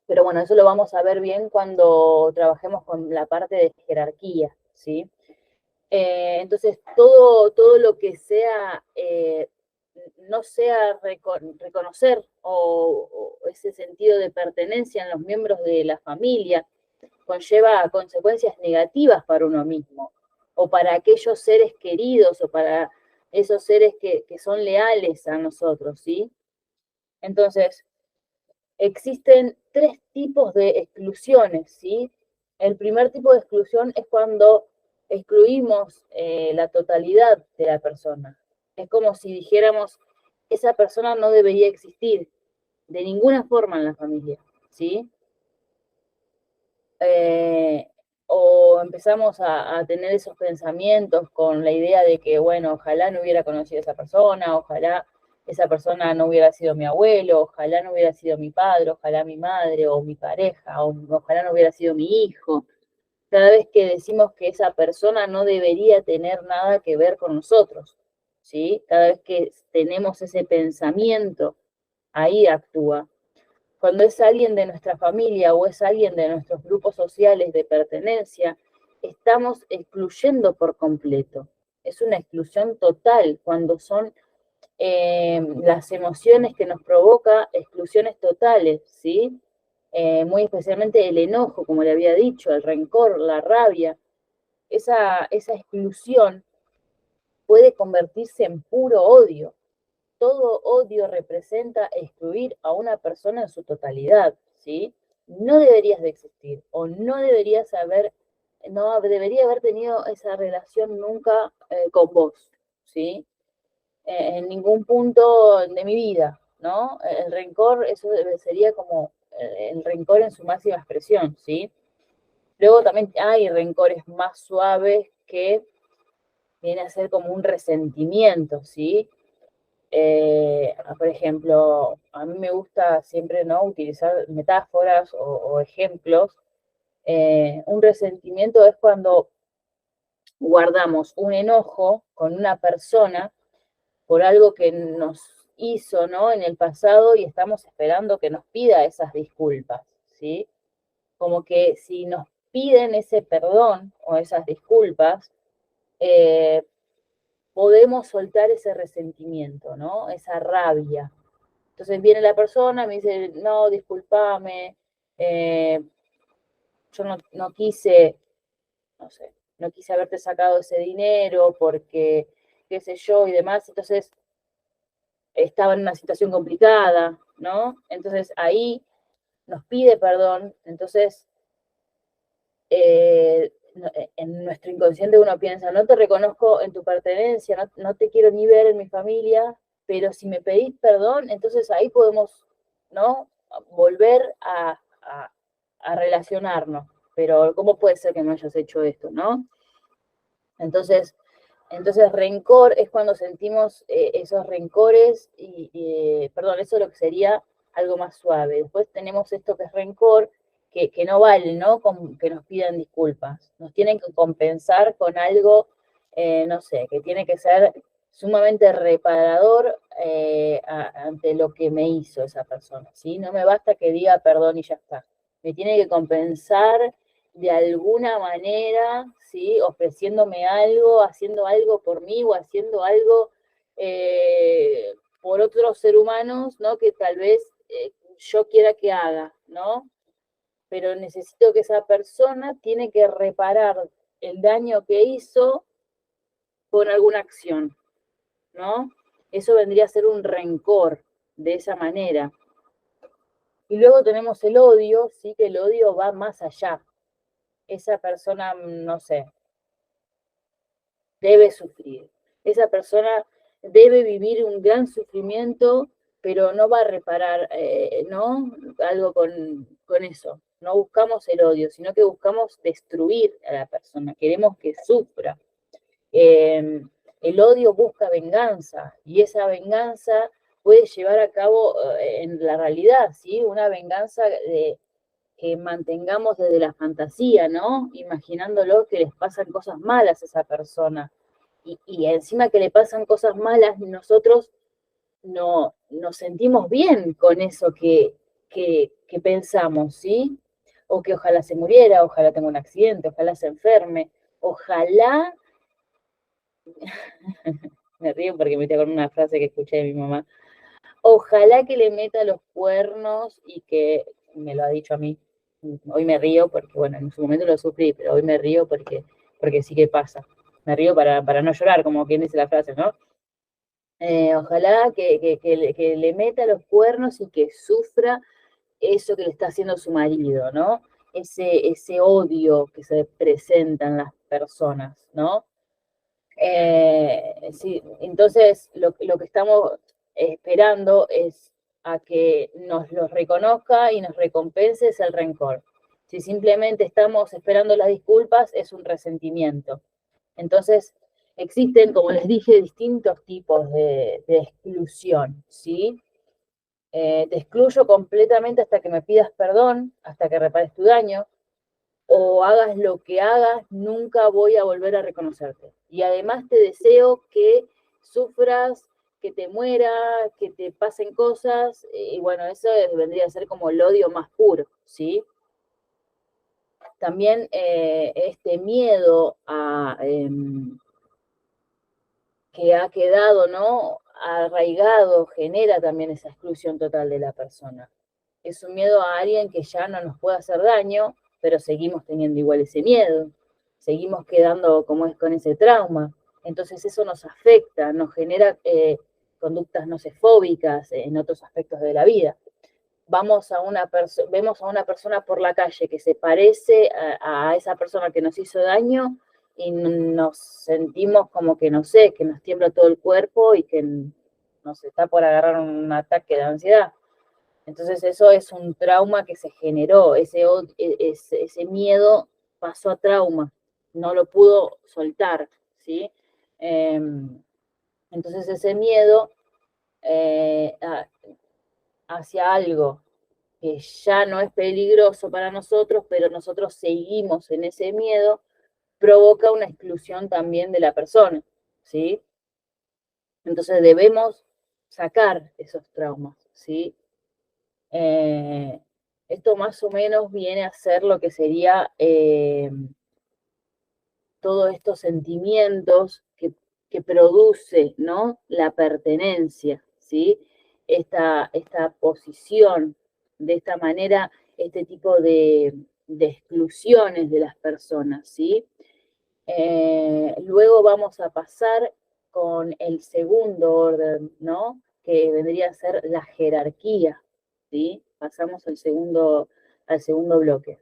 Pero bueno, eso lo vamos a ver bien cuando trabajemos con la parte de jerarquía, ¿sí? Entonces, todo lo que sea, no sea reconocer o ese sentido de pertenencia en los miembros de la familia, conlleva consecuencias negativas para uno mismo, o para aquellos seres queridos, o para esos seres que son leales a nosotros, ¿sí? Entonces, existen tres tipos de exclusiones, ¿sí? El primer tipo de exclusión es cuando excluimos la totalidad de la persona. Es como si dijéramos, esa persona no debería existir de ninguna forma en la familia, ¿sí? O empezamos a tener esos pensamientos con la idea de que, bueno, ojalá no hubiera conocido a esa persona, ojalá esa persona no hubiera sido mi abuelo, ojalá no hubiera sido mi padre, ojalá mi madre o mi pareja, o ojalá no hubiera sido mi hijo. Cada vez que decimos que esa persona no debería tener nada que ver con nosotros, ¿sí? Cada vez que tenemos ese pensamiento, ahí actúa. Cuando es alguien de nuestra familia o es alguien de nuestros grupos sociales de pertenencia, estamos excluyendo por completo. Es una exclusión total cuando son las emociones que nos provoca exclusiones totales, ¿sí? Muy especialmente el enojo, como le había dicho, el rencor, la rabia. Esa exclusión puede convertirse en puro odio. Todo odio representa excluir a una persona en su totalidad, ¿sí? No deberías de existir o no debería haber tenido esa relación nunca con vos, ¿sí? En ningún punto de mi vida, ¿no? El rencor, eso sería como el rencor en su máxima expresión, ¿sí? Luego también hay rencores más suaves que viene a ser como un resentimiento, ¿sí? Por ejemplo, a mí me gusta siempre, ¿no?, utilizar metáforas o ejemplos. Un resentimiento es cuando guardamos un enojo con una persona por algo que nos hizo, ¿no?, en el pasado y estamos esperando que nos pida esas disculpas, ¿sí? Como que si nos piden ese perdón o esas disculpas, eh, podemos soltar ese resentimiento, ¿no? Esa rabia. Entonces viene la persona, me dice, no, discúlpame, yo no quise, no sé, no quise haberte sacado ese dinero porque, qué sé yo, y demás. Entonces estaba en una situación complicada, ¿no? Entonces ahí nos pide perdón. Entonces en nuestro inconsciente uno piensa, no te reconozco en tu pertenencia, no te quiero ni ver en mi familia, pero si me pedís perdón, entonces ahí podemos, ¿no?, volver a relacionarnos. Pero ¿cómo puede ser que no hayas hecho esto, no? Entonces, rencor es cuando sentimos esos rencores perdón, eso es lo que sería algo más suave. Después tenemos esto que es rencor, que no vale, ¿no?, que nos pidan disculpas. Nos tienen que compensar con algo, no sé, que tiene que ser sumamente reparador ante lo que me hizo esa persona, ¿sí? No me basta que diga perdón y ya está. Me tiene que compensar de alguna manera, ¿sí?, ofreciéndome algo, haciendo algo por mí o haciendo algo por otros seres humanos, ¿no?, que tal vez yo quiera que haga, ¿no? Pero necesito que esa persona tiene que reparar el daño que hizo con alguna acción, ¿no? Eso vendría a ser un rencor de esa manera. Y luego tenemos el odio, sí, que el odio va más allá. Esa persona, no sé, debe sufrir. Esa persona debe vivir un gran sufrimiento, pero no va a reparar, ¿no?, algo con eso. No buscamos el odio, sino que buscamos destruir a la persona. Queremos que sufra. El odio busca venganza y esa venganza puede llevar a cabo en la realidad, ¿sí? Una venganza que mantengamos desde la fantasía, ¿no? Imaginándolo que les pasan cosas malas a esa persona. Y encima que le pasan cosas malas, nosotros no nos sentimos bien con eso que pensamos, ¿sí? O que ojalá se muriera, ojalá tenga un accidente, ojalá se enferme, ojalá, me río porque me estoy con una frase que escuché de mi mamá, ojalá que le meta los cuernos y que me lo ha dicho a mí. Hoy me río porque, bueno, en su momento lo sufrí, pero hoy me río porque sí que pasa. Me río para no llorar, como quien dice la frase, ¿no? Ojalá que le meta los cuernos y que sufra eso que le está haciendo su marido, ¿no? Ese odio que se presenta en las personas, ¿no? Sí, entonces lo que estamos esperando es a que nos lo reconozca y nos recompense es el rencor. Si simplemente estamos esperando las disculpas, es un resentimiento. Entonces, existen, como les dije, distintos tipos de exclusión, ¿sí? Te excluyo completamente hasta que me pidas perdón, hasta que repares tu daño, o hagas lo que hagas, nunca voy a volver a reconocerte. Y además te deseo que sufras, que te mueras, que te pasen cosas, y bueno, eso vendría a ser como el odio más puro, ¿sí? También este miedo que ha quedado, ¿no? Arraigado, genera también esa exclusión total de la persona. Es un miedo a alguien que ya no nos puede hacer daño, pero seguimos teniendo igual ese miedo, seguimos quedando como es con ese trauma. Entonces eso nos afecta, nos genera conductas no sé, fóbicas en otros aspectos de la vida. Vemos a una persona por la calle que se parece a esa persona que nos hizo daño y nos sentimos como que, no sé, que nos tiembla todo el cuerpo y que nos está por agarrar un ataque de ansiedad. Entonces eso es un trauma que se generó, ese miedo pasó a trauma, no lo pudo soltar, ¿sí? Entonces ese miedo eh, hacia algo que ya no es peligroso para nosotros, pero nosotros seguimos en ese miedo, provoca una exclusión también de la persona, ¿sí? Entonces debemos sacar esos traumas, ¿sí? Eh, Esto más o menos viene a ser lo que sería todos estos sentimientos que produce, ¿no? La pertenencia, ¿sí? Esta posición, de esta manera, este tipo de exclusiones de las personas, ¿sí? Luego vamos a pasar con el segundo orden, ¿no? Que vendría a ser la jerarquía, ¿sí? Pasamos al segundo bloque.